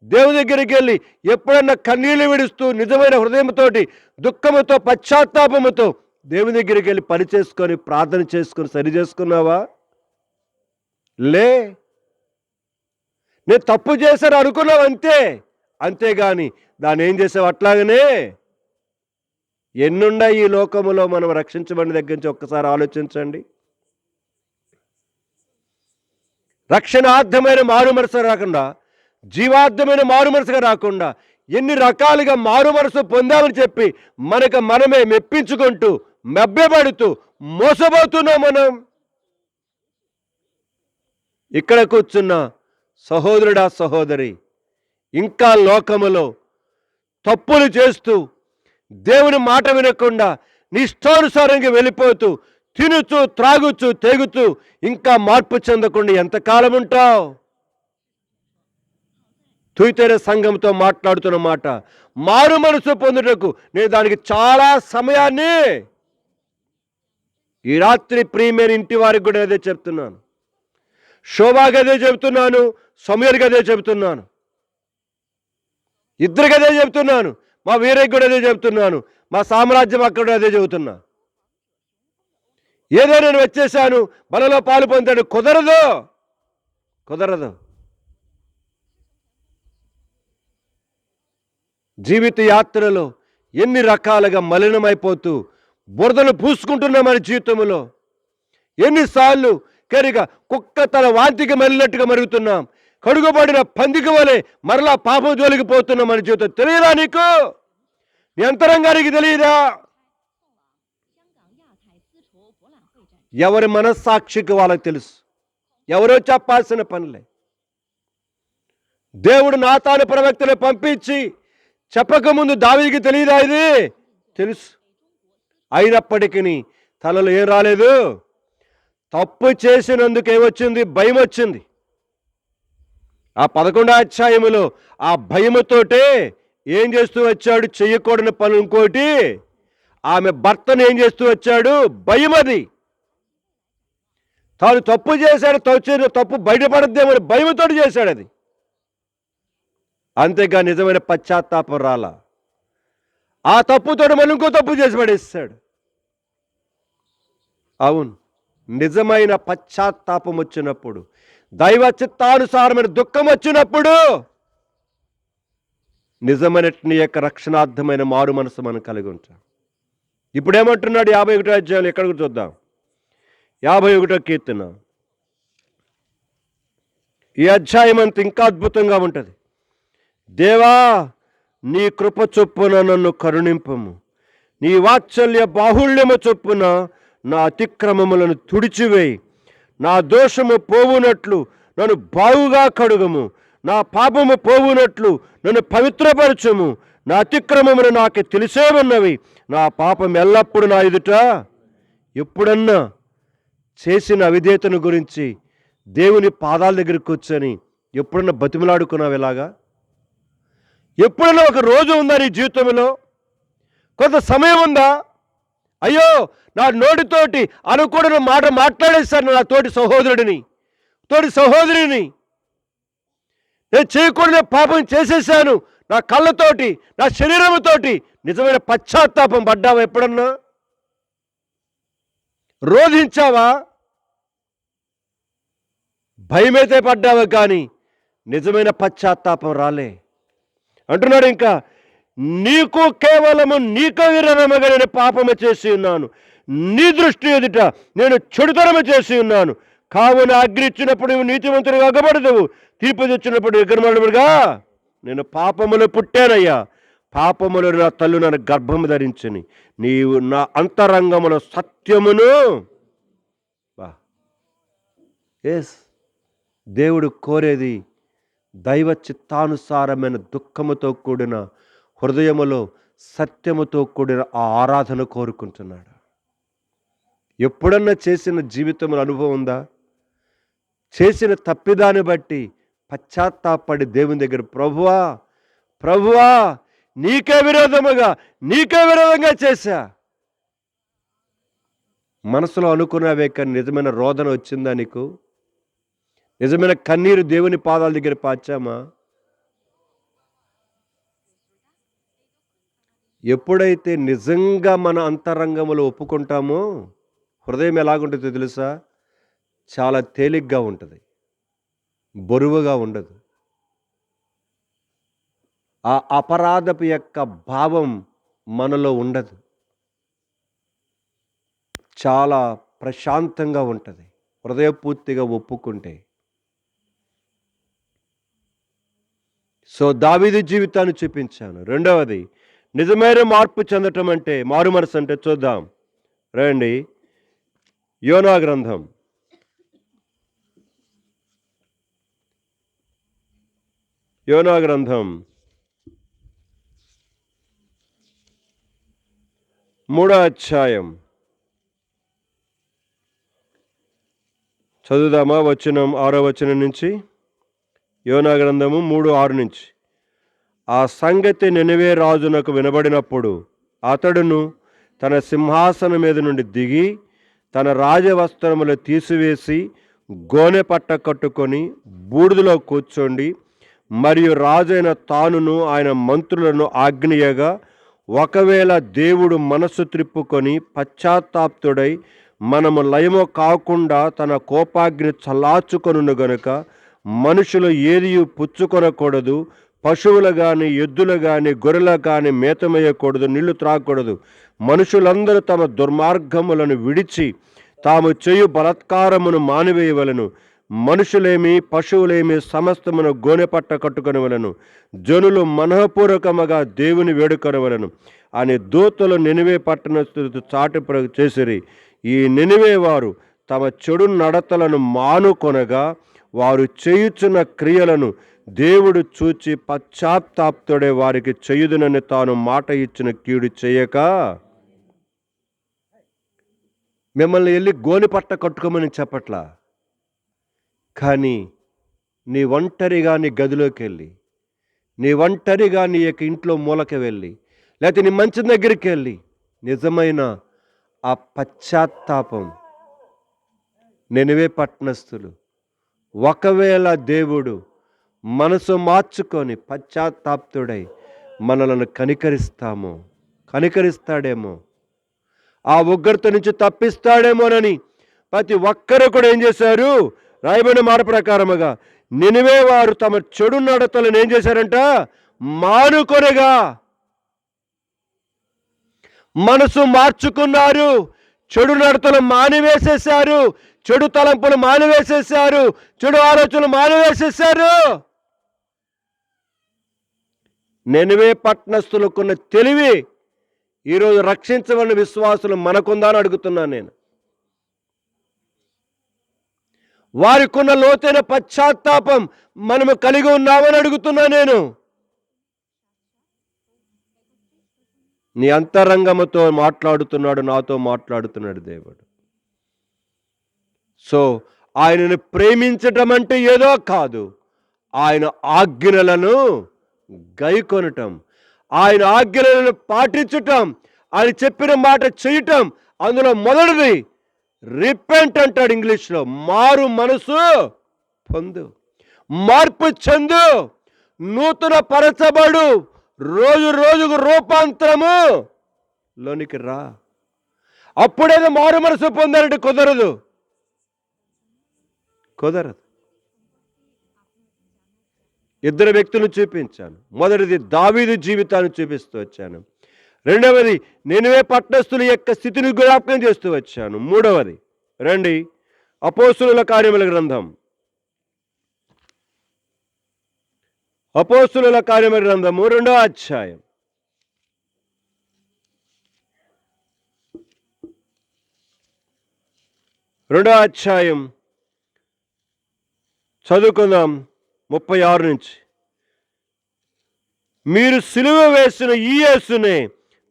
దేవుని దగ్గరికి వెళ్ళి ఎప్పుడన్నా కన్నీళ్లు విడుస్తూ నిజమైన హృదయంతోటి, దుఃఖముతో, పశ్చాత్తాపముతో దేవుని దగ్గరికి వెళ్ళి పని చేసుకొని, ప్రార్థన చేసుకొని సరి చేసుకున్నావా? లే. నేను తప్పు చేశాను అనుకున్నావు అంతే. అంతేగాని దాన్ని ఏం చేసావు? అట్లాగనే ఎన్నున్నాయి ఈ లోకములో మనం రక్షించబడిన దగ్గర నుంచి ఒక్కసారి ఆలోచించండి. రక్షణార్థమైన మారు మనసు రాకుండా, జీవార్థమైన మారు మనసుగా రాకుండా ఎన్ని రకాలుగా మారు మనసు పొందామని చెప్పి మనకు మనమే మెప్పించుకుంటూ, మభ్యపడుతూ మోసపోతున్నాం మనం. ఇక్కడ కూర్చున్న సహోదరుడా, సహోదరి, ఇంకా లోకములో తప్పులు చేస్తూ, దేవుని మాట వినకుండా నిష్టానుసారంగా వెళ్ళిపోతూ, తినుచు, త్రాగుచు, తెగుతూ ఇంకా మార్పు చెందకుండా ఎంతకాలం ఉంటావు? తుయితేర సంఘంతో మాట్లాడుతున్న మాట, మారు మనసు పొందుటకు నేను దానికి చాలా సమయాన్ని ఈ రాత్రి ప్రియమైన ఇంటి వారికి కూడా అదే చెప్తున్నాను. శోభాకి అదే చెబుతున్నాను, సమయానికి అదే చెబుతున్నాను, ఇద్దరికి అదే చెబుతున్నాను, మా వీరకి కూడా అదే చెబుతున్నాను, మా సామ్రాజ్యం అక్కడ అదే చెబుతున్నా. ఏదో నేను వచ్చేసాను, బలలో పాలు పొందాను, కుదరదు, కుదరదు. జీవిత యాత్రలో ఎన్ని రకాలుగా మలినమైపోతూ బురదలు పూసుకుంటున్నాం మన జీవితంలో. ఎన్నిసార్లు కరిగా కుక్క తన వాంతికి మళ్ళినట్టుగా మరుగుతున్నాం. కడుగుబడిన పందికి వలె మరలా పాపం జోలికి పోతున్నాం మన జీవితం. తెలియదా నీకు? నీ అంతరంగానికి తెలియదా? ఎవరి మనస్సాక్షికి వాళ్ళకి తెలుసు. ఎవరో చెప్పాల్సిన పనులే. దేవుడు నాతాను ప్రవక్తను పంపించి చెప్పకముందు దావీదుకి తెలియదా? ఇది తెలుసు. అయినప్పటికీ తనలో ఏం రాలేదు? తప్పు చేసినందుకు ఏమొచ్చింది? భయం వచ్చింది. ఆ 11వ అధ్యాయములో ఆ భయముతోటే ఏం చేస్తూ వచ్చాడు? చెయ్యకూడని పనులు. ఇంకోటి, ఆమె భర్తను ఏం చేస్తూ వచ్చాడు? భయం. అది తాను తప్పు చేశాడు, తప్పు బయటపడద్దేమని భయముతో చేశాడు అది. అంతేగా నిజమైన పశ్చాత్తాపం రాలా. ఆ తప్పుతో మళ్ళీ ఇంకో తప్పు చేసి పడేస్తాడు. అవును, నిజమైన పశ్చాత్తాపం వచ్చినప్పుడు, దైవ చిత్తానుసారమైన దుఃఖం వచ్చినప్పుడు నిజమైన నీ యొక్క రక్షణార్థమైన మారు మనసు మనం కలిగి ఉంటాం. ఇప్పుడు ఏమంటున్నాడు 51వ అధ్యాయంలో? ఎక్కడికి చూద్దాం. 51వ కీర్తన. ఈ అధ్యాయం అంతా ఇంకా అద్భుతంగా ఉంటుంది. దేవా, నీ కృప చొప్పున నన్ను కరుణింపము, నీ వాత్సల్య బాహుళ్యము చొప్పున నా అతిక్రమములను తుడిచివేయి, నా దోషము పోవునట్లు నన్ను బాగుగా కడుగము, నా పాపము పోవునట్లు నన్ను పవిత్రపరచుము, నా అతిక్రమములు నాకు తెలిసే ఉన్నవి, నా పాపం ఎల్లప్పుడూ నా ఎదుట. ఎప్పుడన్నా చేసిన అవిధేయతను గురించి దేవుని పాదాల దగ్గర కూర్చొని ఎప్పుడన్నా బతిమలాడుకున్నావు? ఇలాగా ఎప్పుడైనా ఒక రోజు ఉందా నీ జీవితంలో? కొంత సమయం ఉందా? అయ్యో, నా నోటితోటి అనుకూడని మాట మాట్లాడేశాను నా తోటి సహోదరుడిని, తోటి సహోదరిని. నేను చేయకూడని పాపం చేసేసాను నా కళ్ళతోటి, నా శరీరముతోటి. నిజమైన పశ్చాత్తాపం పడ్డావా? ఎప్పుడన్నా రోధించావా? భయమైతే పడ్డావా, కానీ నిజమైన పశ్చాత్తాపం రాలే. అంటున్నాడు ఇంకా, నీకు కేవలము నీకు విరోధముగా నేను పాపము చేసి ఉన్నాను, నీ దృష్టి ఎదుట నేను చెడుతనము చేసి ఉన్నాను. కావున అగ్ని ఇచ్చినప్పుడు నీతిమంతుడిగా అగబడదువు, తీర్పు తెచ్చినప్పుడు విగ్రహములుగా. నేను పాపములు పుట్టానయ్యా, పాపములు నా తల్లు నన్ను గర్భము ధరించని, నీవు నా అంతరంగములో సత్యమును. దేవుడు కోరేది దైవ చిత్తానుసారమైన దుఃఖముతో కూడిన హృదయములో సత్యముతో కూడిన ఆ ఆరాధన కోరుకుంటున్నాడు. ఎప్పుడన్నా చేసిన జీవితంలో అనుభవం ఉందా? చేసిన తప్పిదాన్ని బట్టి పశ్చాత్తాపడి దేవుని దగ్గర, ప్రభువా ప్రభువా నీకే విరోధంగా చేశా, మనసులో అనుకున్నావే కానీ నిజమైన రోదన వచ్చిందా నీకు? నిజమైన కన్నీరు దేవుని పాదాల దగ్గర పాచామా? ఎప్పుడైతే నిజంగా మన అంతరంగంలో ఒప్పుకుంటామో హృదయం ఎలాగుంటుందో తెలుసా? చాలా తేలిగ్గా ఉంటుంది, బరువుగా ఉండదు. ఆ అపరాధపు యొక్క భావం మనలో ఉండదు. చాలా ప్రశాంతంగా ఉంటుంది హృదయపూర్తిగా ఒప్పుకుంటే. సో దావీదు జీవితాన్ని చూపించాను. రెండవది, నిజమైన మార్పు చెందటం అంటే, మారు మనసు అంటే చూద్దాం రండి. యోనా గ్రంథం 3వ అధ్యాయం చదువుదామా? 6వ వచనం నుంచి. యోనా గ్రంథము 3:6 నుంచి. ఆ సంగతి నినవే రాజునకు వినబడినప్పుడు అతడును తన సింహాసనం మీద నుండి దిగి తన రాజవస్త్రములు తీసివేసి గోనె పట్ట కట్టుకొని బూడిదలో కూర్చోండి, మరియు రాజైన తానును ఆయన మంత్రులను ఆజ్ఞయగా, ఒకవేళ దేవుడు మనసు త్రిప్పుకొని పశ్చాత్తాప్తుడై మనము లయము కాకుండా తన కోపాగ్ని చల్లార్చుకొనును గనుక మనుషులు ఏదియు పుచ్చుకొనకూడదు, పశువులు కానీ ఎద్దులు కానీ గొర్రెలు కానీ మేతమేయకూడదు, నీళ్లు త్రాగకూడదు. మనుషులందరూ తమ దుర్మార్గములను విడిచి తాము చేయు బలాత్కారమును మానివేయవలను. మనుషులేమి పశువులేమి సమస్తమును గోనెపట్ట కట్టుకొనవలను. జనులు మనఃపూర్వకముగా దేవుని వేడుకొనవలను అని దూతలు నినివే పట్టణస్థులతో చాటి చేసిరి. ఈ నినివే వారు తమ చెడు నడతలను మానుకొనగా వారు చేయుచున్న క్రియలను దేవుడు చూచి పశ్చాత్తాప్తుడే వారికి చేయుదునని తాను మాట ఇచ్చిన కీడు చేయక, మిమ్మల్ని వెళ్ళి గోనెపట్ట కట్టుకోమని చెప్పట్లా, కానీ నీ ఒంటరిగా నీ గదిలోకి వెళ్ళి, నీ ఒంటరిగా నీ యొక్క ఇంట్లో మూలకి వెళ్ళి, లేకపోతే నీ మంచం దగ్గరికి వెళ్ళి నిజమైన ఆ పశ్చాత్తాపం, నినివే పట్టణస్థులు ఒకవేళ దేవుడు మనసు మార్చుకొని పశ్చాత్తాప్తుడై మనలను కనికరిస్తాడేమో, ఆ ఉగ్రత నుంచి తప్పిస్తాడేమోనని ప్రతి ఒక్కరు కూడా ఏం చేశారు? రాయబడిన మాట ప్రకారముగా నినివే వారు తమ చెడు నడతలను ఏం చేశారంట? మానుకొనగా మనసు మార్చుకున్నారు, చెడు నడతలు మానివేసేశారు, చెడు తలంపులు మానివేసేశారు, చెడు ఆలోచనలు మానివేసేశారు. నినివే పట్టణస్థులకున్న తెలివి ఈరోజు రక్షించబడిన విశ్వాసులు మనకుందా అని అడుగుతున్నాను నేను. వారికున్న లోతైన పశ్చాత్తాపం మనము కలిగి ఉన్నామని అడుగుతున్నా నేను. నీ అంతరంగముతో మాట్లాడుతున్నాడు, నాతో మాట్లాడుతున్నాడు దేవుడు. సో ఆయనను ప్రేమించటం అంటే ఏదో కాదు, ఆయన ఆజ్ఞలను గైకొనటం, ఆయన ఆజ్ఞలను పాటించటం, ఆయన చెప్పిన మాట చేయటం. అందులో మొదటిది రిపెంట్ అంటాడు ఇంగ్లీష్లో. మారు మనసు పొందు, మార్పు చెందు, నూతన పరచబడు, రోజు రోజుకు రూపాంతరము లోనికి రా. అప్పుడేదో మారు మనసు పొందాలంటే కుదరదు. ఇద్దరు వ్యక్తులను చూపించాను. మొదటిది దావీదు జీవితాన్ని చూపిస్తూ వచ్చాను. రెండవది నినివే పట్టణస్థుల యొక్క స్థితిని జ్ఞాపకం చేస్తూ వచ్చాను. మూడవది రండి, అపోస్తుల కార్యముల గ్రంథం 2వ అధ్యాయం 2వ అధ్యాయం చదువుకుందాం 36 నుంచి. మీరు సిలువ వేసిన ఈ యేసునే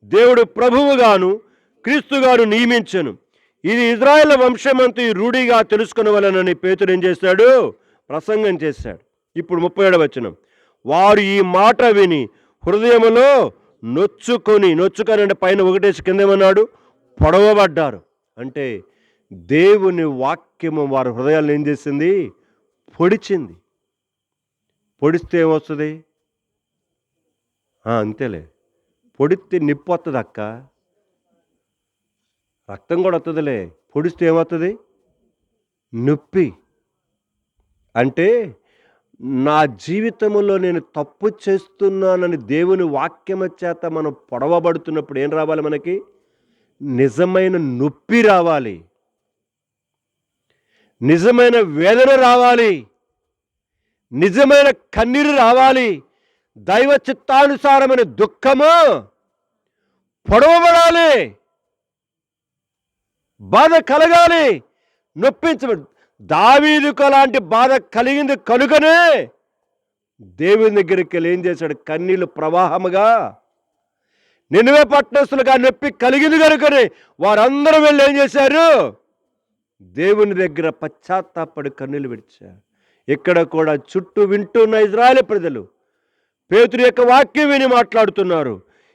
దేవుడు ప్రభువుగాను క్రీస్తుగాను నియమించెను. ఇది ఇజ్రాయేల్ వంశమంతా రూఢిగా తెలుసుకునవలెనని పేతురు ఏం చేశాడు? ప్రసంగం చేశాడు. ఇప్పుడు 37వ వచనం. వారు ఈ మాట విని హృదయములో నొచ్చుకొని అంటే పైన ఒకటేసి కింద ఏమన్నాడు? పొడవబడ్డారు. అంటే దేవుని వాక్యము వారి హృదయాలను ఏం చేసింది? పొడిచింది. పొడిస్తే ఏమొస్తుంది? అంతేలే, పొడిస్తే నిప్పు వస్తుంది అక్క, రక్తం కూడా వస్తుందిలే. పొడిస్తే ఏమవుతుంది? నొప్పి. అంటే నా జీవితంలో నేను తప్పు చేస్తున్నానని దేవుని వాక్యము చేత మనం పొడవబడుతున్నప్పుడు ఏం రావాలి? మనకి నిజమైన నొప్పి రావాలి, నిజమైన వేదన రావాలి, నిజమైన కన్నీరు రావాలి, దైవ చిత్తానుసారమైన దుఃఖము పొడవబడాలి, బాధ కలగాలి, నొప్పించబడి. దావీదుకు అలాంటి బాధ కలిగింది కనుకనే దేవుని దగ్గరికి వెళ్ళి ఏం చేశాడు? కన్నీళ్ళు ప్రవాహముగా నినివే పట్టణస్తులుగా నొప్పి కలిగింది కనుకనే వారందరూ వెళ్ళి ఏం చేశారు? దేవుని దగ్గర పశ్చాత్తాపడి కన్నీళ్ళు విడిచారు. ఇక్కడ కూడా చుట్టూ వింటున్న ఇజ్రాయేలు ప్రజలు పేతురు యొక్క వాక్యం విని మాట్లాడుతున్నారు.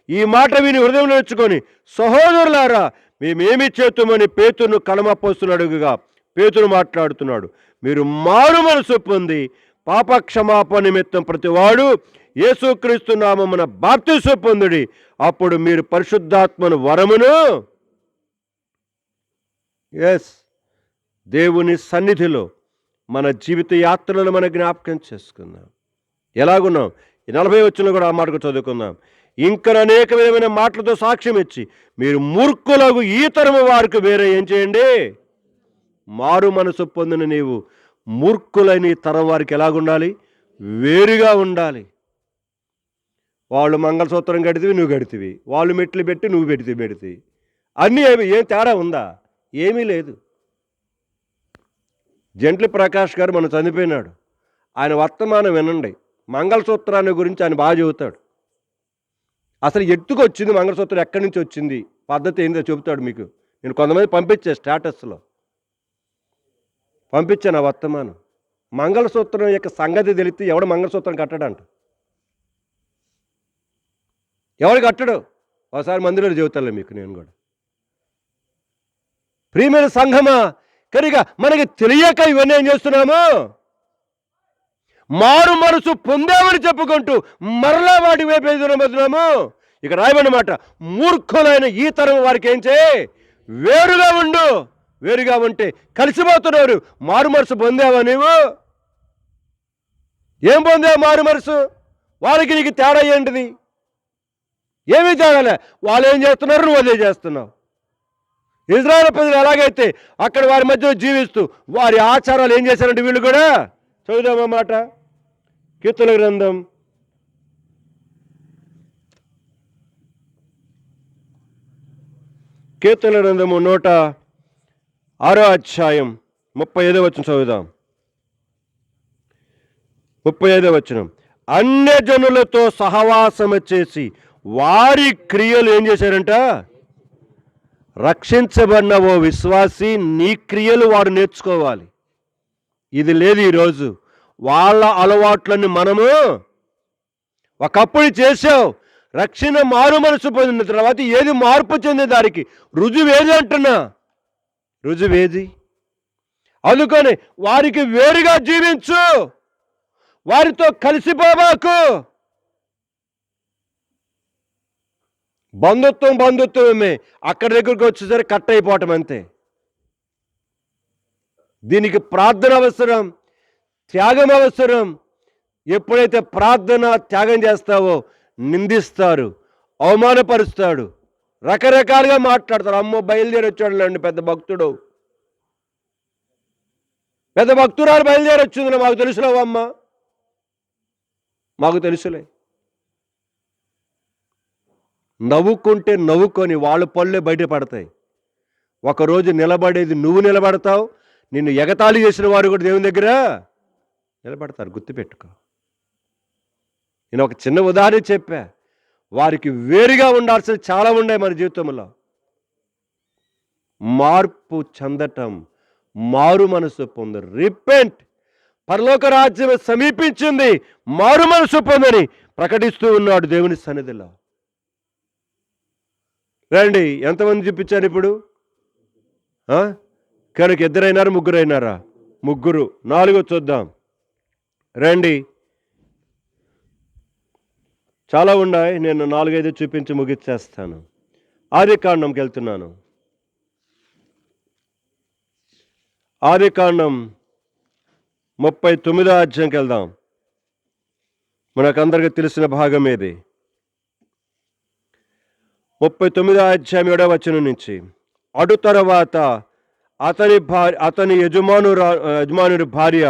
ఈ మాట విని హృదయంలో నేర్చుకొని, సహోదరులారా మేమేమి చేతుమని పేతురును కలమపోస్తున్నాడుగా పేతురు మాట్లాడుతున్నాడు. మీరు మారు మనసు పొంది పాప క్షమాపణ నిమిత్తం ప్రతివాడు యేసుక్రీస్తు నామమున బాప్తిస్మం పొందుడి. అప్పుడు మీరు పరిశుద్ధాత్మను వరమును దేవుని సన్నిధిలో మన జీవిత యాత్రలను మన జ్ఞాపకం చేసుకుందాం. ఎలాగున్నాం? 40 వచనంలో కూడా ఆ మాటకు చదువుకుందాం. ఇంకా అనేక విధమైన మాటలతో సాక్ష్యం ఇచ్చి మీరు మూర్ఖులకు ఈ తరము వారికి వేరే ఏం చేయండి? మారు మనసు పొందిన నీవు మూర్ఖులైన ఈ తరం వారికి ఎలాగుండాలి? వేరుగా ఉండాలి. వాళ్ళు మంగళసూత్రం కడితివి, నువ్వు కడితివి. వాళ్ళు మెట్లు పెట్టి నువ్వు పెడితే అన్నీ ఏం తేడా ఉందా? ఏమీ లేదు. జంట్లి ప్రకాష్ గారు మనం చనిపోయినాడు. ఆయన వర్తమానం వినండి. మంగళసూత్రాన్ని గురించి ఆయన బాగా చెబుతాడు. అసలు ఎత్తుకు వచ్చింది మంగళసూత్రం, ఎక్కడి నుంచి వచ్చింది, పద్ధతి ఏందో చెబుతాడు మీకు. నేను కొంతమంది పంపించే స్టేటస్లో పంపించాను ఆ వర్తమానం. మంగళసూత్రం యొక్క సంగతి తెలిస్తే ఎవడు మంగళసూత్రం కట్టడంట? ఎవడు కట్టడు? ఒకసారి మందిరంలో చెబుతానులే మీకు నేను కూడా. ప్రియమైన సంఘమా, కనుక మనకి తెలియక ఇవన్నీ ఏం చేస్తున్నాము? మారు మనసు పొందామని చెప్పుకుంటూ మరలా వాటి వైపు ఎదురబోతున్నాము. ఇక రాయబడిన మాట, మూర్ఖులైన ఈ తరం వారికి ఏం చేయి? వేరుగా ఉండు. వేరుగా ఉంటే కలిసిపోతున్నారు. మారు మనసు పొందావా నీవు? ఏం పొందావు మారు మనసు? వాళ్ళకి నీకు తేడా ఏంటిది? ఏమీ తేడాలే. వాళ్ళు ఏం చేస్తున్నారు, నువ్వు అదే చేస్తున్నావు. ఇజ్రాయేల్ ప్రజలు ఎలాగైతే అక్కడ వారి మధ్యలో జీవిస్తూ వారి ఆచారాలు ఏం చేశారంటే వీళ్ళు కూడా. చదువుదామన్నమాట. కీర్తన గ్రంథం 106వ అధ్యాయం 35వ వచనం చదువుదాం. 35వ వచనం. అన్యజనులతో సహవాసము చేసి వారి క్రియలు ఏం చేశారంట? రక్షించబడిన ఓ విశ్వాసి, నీ క్రియలు వాడు నేర్చుకోవాలి. ఇది లేదు ఈరోజు. వాళ్ళ అలవాట్లని మనము ఒకప్పుడు చేసావు. రక్షణ మారు మనసు పొందిన తర్వాత ఏది మార్పు చెందే దానికి రుజువేది అంటున్నా? రుజువేది? అందుకని వారికి వేరుగా జీవించు, వారితో కలిసిపోబాకు. బంధుత్వమే, అక్కడి దగ్గరికి వచ్చేసరికి కట్ అయిపోవటం అంతే. దీనికి ప్రార్థన అవసరం, త్యాగం అవసరం. ఎప్పుడైతే ప్రార్థన త్యాగం చేస్తావో నిందిస్తారు, అవమానపరుస్తాడు, రకరకాలుగా మాట్లాడతారు. అమ్మో బయలుదేరి వచ్చాడులేండి పెద్ద భక్తుడు, పెద్ద భక్తురాలు బయలుదేరి వచ్చింది, మాకు తెలుసులేవు అమ్మ, మాకు తెలుసులే. నవ్వుకుంటే నవ్వుకొని వాళ్ళ పళ్ళే బయటపడతాయి. ఒకరోజు నిలబడేది నువ్వు నిలబడతావు, నిన్ను ఎగతాళి చేసిన వారు కూడా దేవుని దగ్గర నిలబడతారు. గుర్తుపెట్టుకో. నేను ఒక చిన్న ఉదాహరణ చెప్పా. వారికి వేరుగా ఉండాల్సిన చాలా ఉన్నాయి మన జీవితంలో. మార్పు చెందటం, మారు మనసు పొందు. రిపెంట్, పరలోక రాజ్యం సమీపించింది, మారు మనసు పొందని ప్రకటిస్తూ ఉన్నాడు దేవుని సన్నిధిలో. రండి, ఎంతమంది చూపించారు ఇప్పుడు? కనుక ఇద్దరైనారా, ముగ్గురైనారా? ముగ్గురు. నాలుగో చూద్దాం రండి. చాలా ఉన్నాయి, నేను 4-5 చూపించి ముగిచ్చేస్తాను. ఆదికాండంకి వెళ్తున్నాను. ఆదికాండం 39వ అధ్యాయంకి వెళ్దాం. మనకందరికీ తెలిసిన భాగం ఏది? 39వ అధ్యాయం 7వ వచనం నుంచి. అటు తర్వాత అతని యజమానుడి భార్య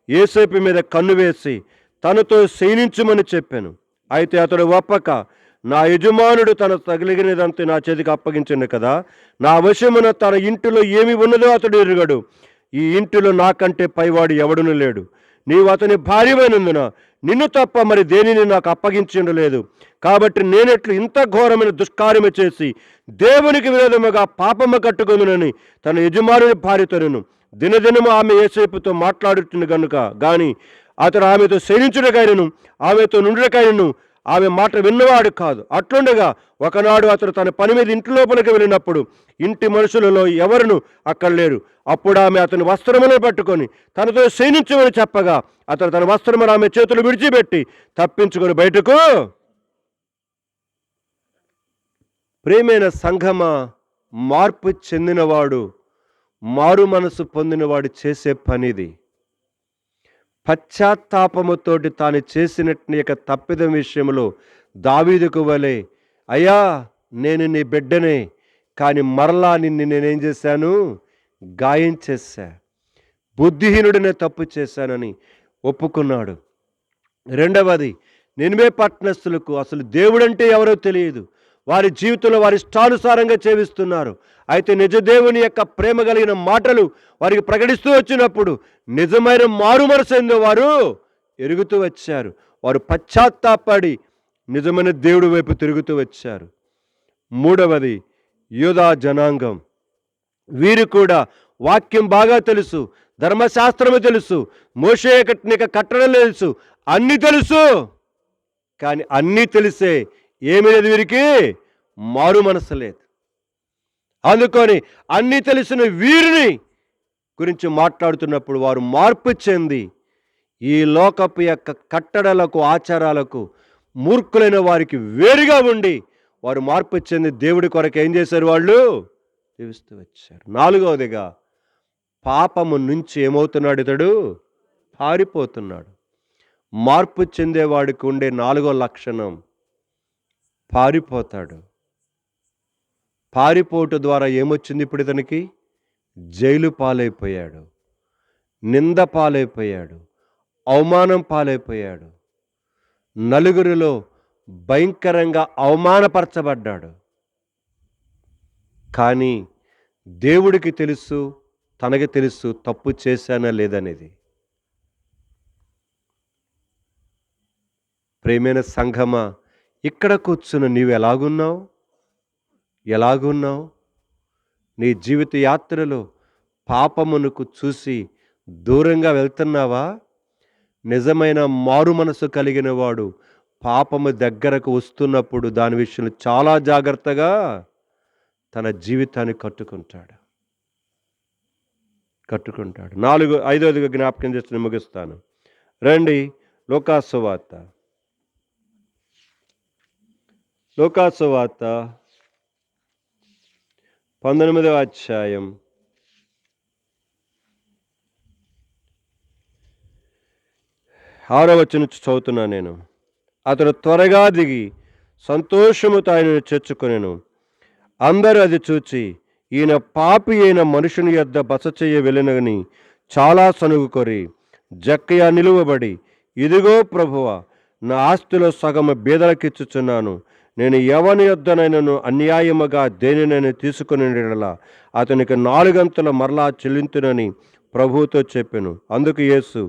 యోసేపు మీద కన్ను వేసి తనతో శయనించుమని చెప్పాను. అయితే అతడు ఒప్పక, నా యజమానుడు తన తగిలినదంతా నా చేతికి అప్పగించిండు కదా, నా వశమున తన ఇంటిలో ఏమి ఉన్నదో అతడు ఎరుగడు. ఈ ఇంటిలో నాకంటే పైవాడు ఎవడును లేడు. నీవు అతని భార్యమైనందున నిన్ను తప్ప మరి దేనిని నాకు అప్పగించలేదు. కాబట్టి నేనెట్లు ఇంత ఘోరమైన దుష్కార్యము చేసి దేవునికి విరోధముగా పాపము కట్టుకొనునని తన యజమానుని భార్యతోను దినదినము ఆమె యోసేపుతో మాట్లాడుతుంది కనుక గాని అతడు ఆమెతో శయనించుటకైనను ఆమెతో నుండుటకైనను ఆమె మాట విన్నవాడు కాదు. అట్లుండగా ఒకనాడు అతడు తన పని మీద ఇంటి లోపలికి వెళ్ళినప్పుడు ఇంటి మనుషులలో ఎవరును అక్కడ లేరు. అప్పుడు ఆమె అతని వస్త్రములను పట్టుకొని తనతో శయనించమని చెప్పగా అతడు తన వస్త్రమును ఆమె చేతులు విడిచిపెట్టి తప్పించుకొని బయటకు. ప్రియమైన సంఘమా, మార్పు చెందినవాడు, మారు మనసు పొందినవాడు చేసే పనిది. పశ్చాత్తాపముతోటి తాను చేసినట్టు తప్పిదం విషయంలో దావీదుకు వలె, అయ్యా నేను నీ బిడ్డనే, కానీ మరలా నిన్ను నేనేం చేశాను? గాయం చేశా, బుద్ధిహీనుడినే తప్పు చేశానని ఒప్పుకున్నాడు. రెండవది, నినివే పట్టణస్థులకు అసలు దేవుడంటే ఎవరో తెలియదు. వారి జీవితంలో వారి ఇష్టానుసారంగా జీవిస్తున్నారు. అయితే నిజ దేవుని యొక్క ప్రేమ కలిగిన మాటలు వారికి ప్రకటిస్తూ వచ్చినప్పుడు నిజమైన మారు మనసు వారు ఎరుగుతూ వచ్చారు. వారు పశ్చాత్తాపడి నిజమైన దేవుడి వైపు తిరుగుతూ వచ్చారు. మూడవది, యూదా జనాంగం. వీరు కూడా వాక్యం బాగా తెలుసు, ధర్మశాస్త్రము తెలుసు, మోషే కట్టిన కట్టడలు తెలుసు, అన్నీ తెలుసు. కానీ అన్నీ తెలిసే ఏమీ లేదు, వీరికి మారు మనసు లేదు. అందుకొని అన్నీ తెలిసిన వీరిని గురించి మాట్లాడుతున్నప్పుడు వారు మార్పు చెంది ఈ లోకపు యొక్క కట్టడలకు ఆచారాలకు మూర్ఖులైన వారికి వేరుగా ఉండి వారు మార్పు చెంది దేవుడి కొరకు ఏం చేశారు? వాళ్ళు జీవిస్తూ వచ్చారు. నాలుగవదిగా, పాపము నుంచి ఏమవుతున్నాడు? ఇతడు పారిపోతున్నాడు. మార్పు చెందేవాడికి ఉండే 4వ లక్షణం, పారిపోతాడు. పారిపోటు ద్వారా ఏమొచ్చింది? ఇప్పుడు ఇతనికి జైలు పాలైపోయాడు, నింద పాలైపోయాడు, అవమానం పాలైపోయాడు, నలుగురిలో భయంకరంగా అవమానపరచబడ్డాడు. కానీ దేవుడికి తెలుసు, తనకి తెలుసు తప్పు చేశానా లేదనేది. ప్రియమైన సంఘమా, ఇక్కడ కూర్చున్న నీవు ఎలాగున్నావు? నీ జీవిత యాత్రలో పాపమునకు చూసి దూరంగా వెళ్తున్నావా? నిజమైన మారు మనసు కలిగిన వాడు పాపము దగ్గరకు వస్తున్నప్పుడు దాని విషయంలో చాలా జాగ్రత్తగా తన జీవితాన్ని కట్టుకుంటాడు. 5వదిగా జ్ఞాపకం చేసి ముగిస్తాను. రండి, లోకాసువార్త 19వ అధ్యాయం 6వ వచనం నుంచి చదువుతున్నా నేను. అతడు త్వరగా దిగి సంతోషముతో ఆయనను చేర్చుకొనెను. అందరూ అది చూచి ఈయన పాపి అయిన మనుషుని యొద్ద బస చేయ వెళ్ళినని చాలా సనుగుకొరి జక్కయ్య నిలువబడి, ఇదిగో ప్రభువా, నా ఆస్తిలో సగము బీదలకిచ్చుచున్నాను. నేను ఎవని యొద్దనైనను అన్యాయముగా దేనినైనా తీసుకుని అతనికి 4 అంతలు మరలా చెల్లింతునని ప్రభువుతో చెప్పెను. అందుకు యేసు,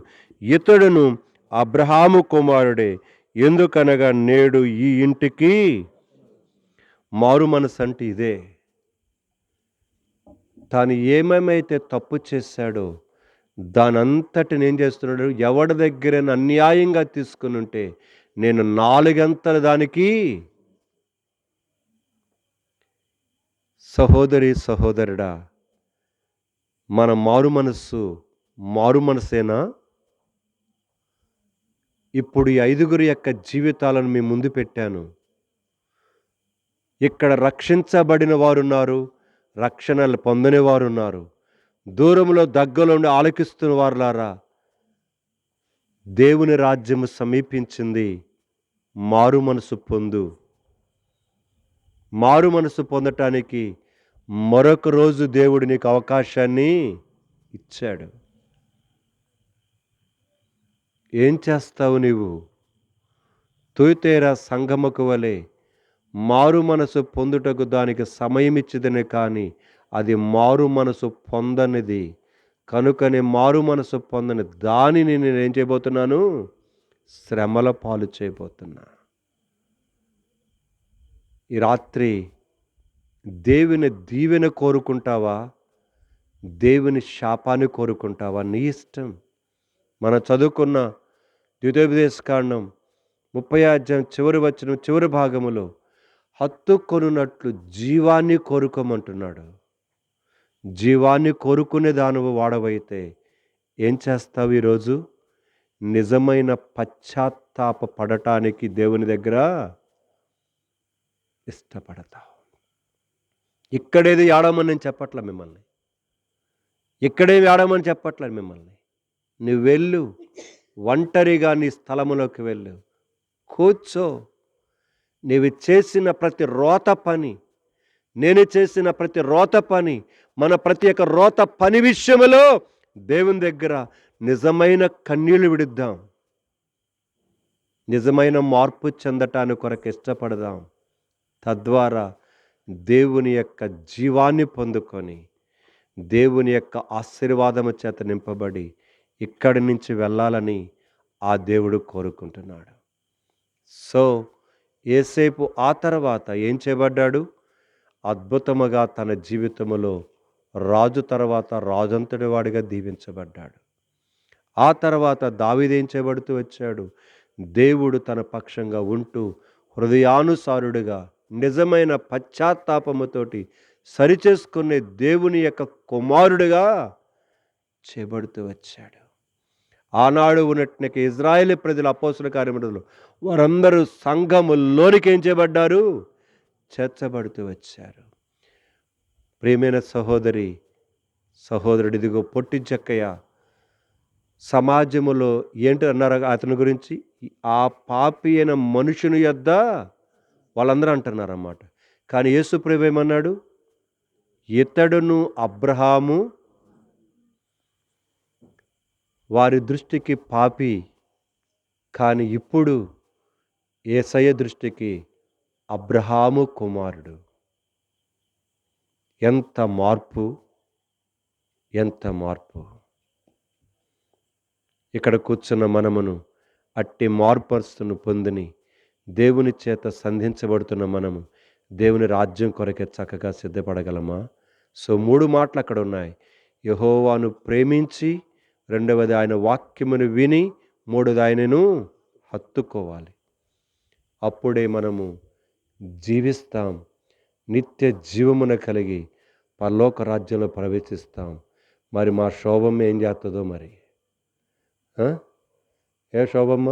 ఇతడును అబ్రహాము కుమారుడే, ఎందుకనగా నేడు ఈ ఇంటికి మారు మనసు అంటే ఇదే. తాను ఏమేమైతే తప్పు చేశాడో దానంతటిని ఏం చేస్తున్నాడు, ఎవడి దగ్గరైనా అన్యాయంగా తీసుకునుంటే నేను నాలుగంతల దానికి. సహోదరి సహోదరుడా, మన మారు మనసేనా? ఇప్పుడు ఈ 5గురి యొక్క జీవితాలను మీ ముందు పెట్టాను. ఇక్కడ రక్షించబడిన వారున్నారు, రక్షణలు పొందని వారున్నారు. దూరంలో దగ్గరలో ఉండి ఆలకిస్తున్న వారులారా, దేవుని రాజ్యము సమీపించింది. మారు మనసు పొందు. మారు మనసు పొందటానికి మరొక రోజు దేవుడు నీకు అవకాశాన్ని ఇచ్చాడు. ఏం చేస్తావు నీవు? తుయతేరా సంగమకు వలె మారు మనసు పొందుటకు దానికి సమయం ఇచ్చిదనే కానీ అది మారు మనసు పొందనిది. కనుకనే మారు మనసు పొందని దానిని నేనేం చేయబోతున్నాను? శ్రమల పాలు చేయబోతున్నా. ఈ రాత్రి దేవుని దీవెన కోరుకుంటావా, దేవుని శాపాన్ని కోరుకుంటావా? నీ ఇష్టం. మనం చదువుకున్న ద్వితీయోపదేశకాండం 30వ చివరి వచనం చివరి భాగములో హత్తుకొనున్నట్లు జీవాన్ని కోరుకోమంటున్నాడు. జీవాన్ని కోరుకునే దానివి వాడవైతే ఏం చేస్తావు? ఈరోజు నిజమైన పశ్చాత్తాప పడటానికి దేవుని దగ్గర ఇష్టపడతావు. ఇక్కడేది ఆడమని నేను చెప్పట్లే మిమ్మల్ని, ఇక్కడేమి ఆడమని చెప్పట్లేదు మిమ్మల్ని. నువ్వు వెళ్ళు, ఒంటరిగా నీ స్థలములోకి వెళ్ళు, కూర్చో. నీవు చేసిన ప్రతి రోత పని, నేను చేసిన ప్రతి రోత పని, మన ప్రతి ఒక్క రోత పని విషయంలో దేవుని దగ్గర నిజమైన కన్నీళ్లు విడుద్దాం. నిజమైన మార్పు చెందటానికి కొరకు ఇష్టపడదాం. తద్వారా దేవుని యొక్క జీవాన్ని పొందుకొని దేవుని యొక్క ఆశీర్వాదము చేత నింపబడి ఇక్కడి నుంచి వెళ్ళాలని ఆ దేవుడు కోరుకుంటున్నాడు. సో యేసేపు ఆ తర్వాత ఏం చేయబడ్డాడు? అద్భుతముగా తన జీవితంలో రాజు తర్వాత రాజంతటి వాడిగా దీవించబడ్డాడు. ఆ తర్వాత దావీదు ఏం చేయబడుతూ వచ్చాడు? దేవుడు తన పక్షంగా ఉంటూ హృదయానుసారుడుగా నిజమైన పశ్చాత్తాపముతోటి సరిచేసుకునే దేవుని యొక్క కుమారుడుగా చేయబడుతూ వచ్చాడు. ఆనాడు ఉన్నట్టుగా ఇజ్రాయేలీ ప్రజల అపోస్తుల కార్యములలో వారందరూ సంఘములోనికి ఏం చేయబడ్డారు? చేర్చబడుతూ వచ్చారు. ప్రియమైన సహోదరి సహోదరుడు, ఇదిగో పొట్టి చెక్కయ్య సమాజములో ఏంటి అన్నారు అతని గురించి? ఆ పాపి అయిన మనుషుని యొద్ద వాళ్ళందరూ అంటున్నారన్నమాట. కానీ యేసు ప్రభువు ఏమన్నాడు? ఇతడును అబ్రహాము వారి దృష్టికి పాపి, కానీ ఇప్పుడు యేసయ్య దృష్టికి అబ్రహాము కుమారుడు. ఎంత మార్పు, ఎంత మార్పు! ఇక్కడ కూర్చున్న మనమును అట్టి మార్పర్సును పొందిని దేవుని చేత సంధించబడుతున్న మనము దేవుని రాజ్యం కొరకే చక్కగా సిద్ధపడగలమా? సో 3 మాటలు అక్కడ ఉన్నాయి. యెహోవాను ప్రేమించి, రెండవది ఆయన వాక్యమును విని, మూడవది ఆయనను హత్తుకోవాలి. అప్పుడే మనము జీవిస్తాం, నిత్య జీవమున కలిగి పరలోక రాజ్యంలో ప్రవేశిస్తాం. మరి మా శోభమ్మ ఏం చేస్తుందో మరి? ఏ శోభమ్మ,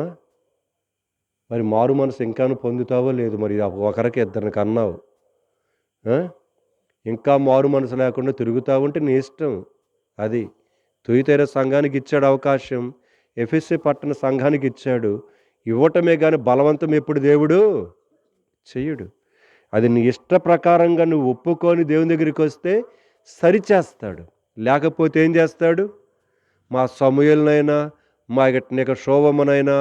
మరి మారు మనసు ఇంకాను పొందుతావో లేదు? మరి ఒకరికి ఇద్దరిని కన్నావు, ఇంకా మారు మనసు లేకుండా తిరుగుతా ఉంటే నీ ఇష్టం. అది తుయతైర సంఘానికి ఇచ్చాడు అవకాశం, ఎఫెసీ పట్టణ సంఘానికి ఇచ్చాడు. ఇవ్వటమే కానీ బలవంతం ఎప్పుడు దేవుడు చెయ్యడు. అది నీ ఇష్ట ప్రకారంగా నువ్వు ఒప్పుకొని దేవుని దగ్గరికి వస్తే సరిచేస్తాడు. లేకపోతే ఏం చేస్తాడు? మా సమూయేలునైనా, మా ఇక శోభమ్మనైనా,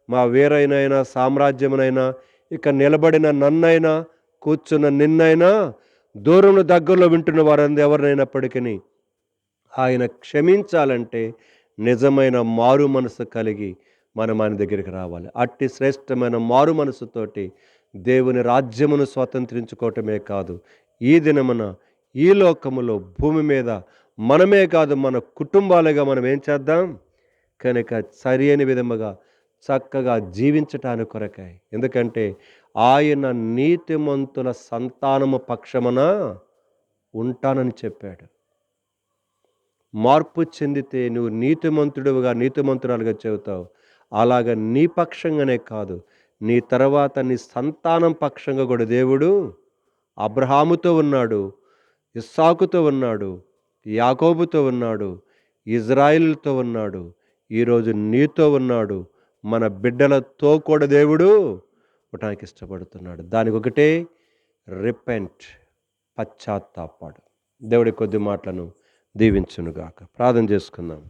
మా వీరైనైనా, సామ్రాజ్యమునైనా, ఇక నిలబడిన నన్నైనా, కూర్చున్న నిన్నైనా, దూరంలో దగ్గరలో వింటున్న వారందరూ ఎవరినైనప్పటికీ ఆయన క్షమించాలంటే నిజమైన మారు మనసు కలిగి మనం ఆయన దగ్గరికి రావాలి. అట్టి శ్రేష్టమైన మారు మనసుతోటి దేవుని రాజ్యమును స్వతంత్రించుకోవటమే కాదు, ఈ దినమున ఈ లోకములో భూమి మీద మనమే కాదు మన కుటుంబాలుగా మనం ఏం చేద్దాం కనుక సరి అయిన విధముగా చక్కగా జీవించటానికి కొరకాయి. ఎందుకంటే ఆయన నీతిమంతుల సంతానము పక్షమున ఉంటానని చెప్పాడు. మార్పు చెందితే నువ్వు నీతిమంతుడుగా నీతిమంతురాలుగా చెబుతావు. అలాగ నీ పక్షంగానే కాదు, నీ తర్వాత నీ సంతానం పక్షంగా కూడా దేవుడు అబ్రహాముతో ఉన్నాడు, ఇస్సాకుతో ఉన్నాడు, యాకోబుతో ఉన్నాడు, ఇజ్రాయిలుతో ఉన్నాడు, ఈరోజు నీతో ఉన్నాడు. మన బిడ్డలతో కూడా దేవుడు ఉండటానికి ఇష్టపడుతున్నాడు. దానికి ఒకటే రిపెంట్, పశ్చాత్తాపడు. దేవుడి కొద్ది మాటలను దీవించునుగాక. ప్రార్థన చేసుకుందాం.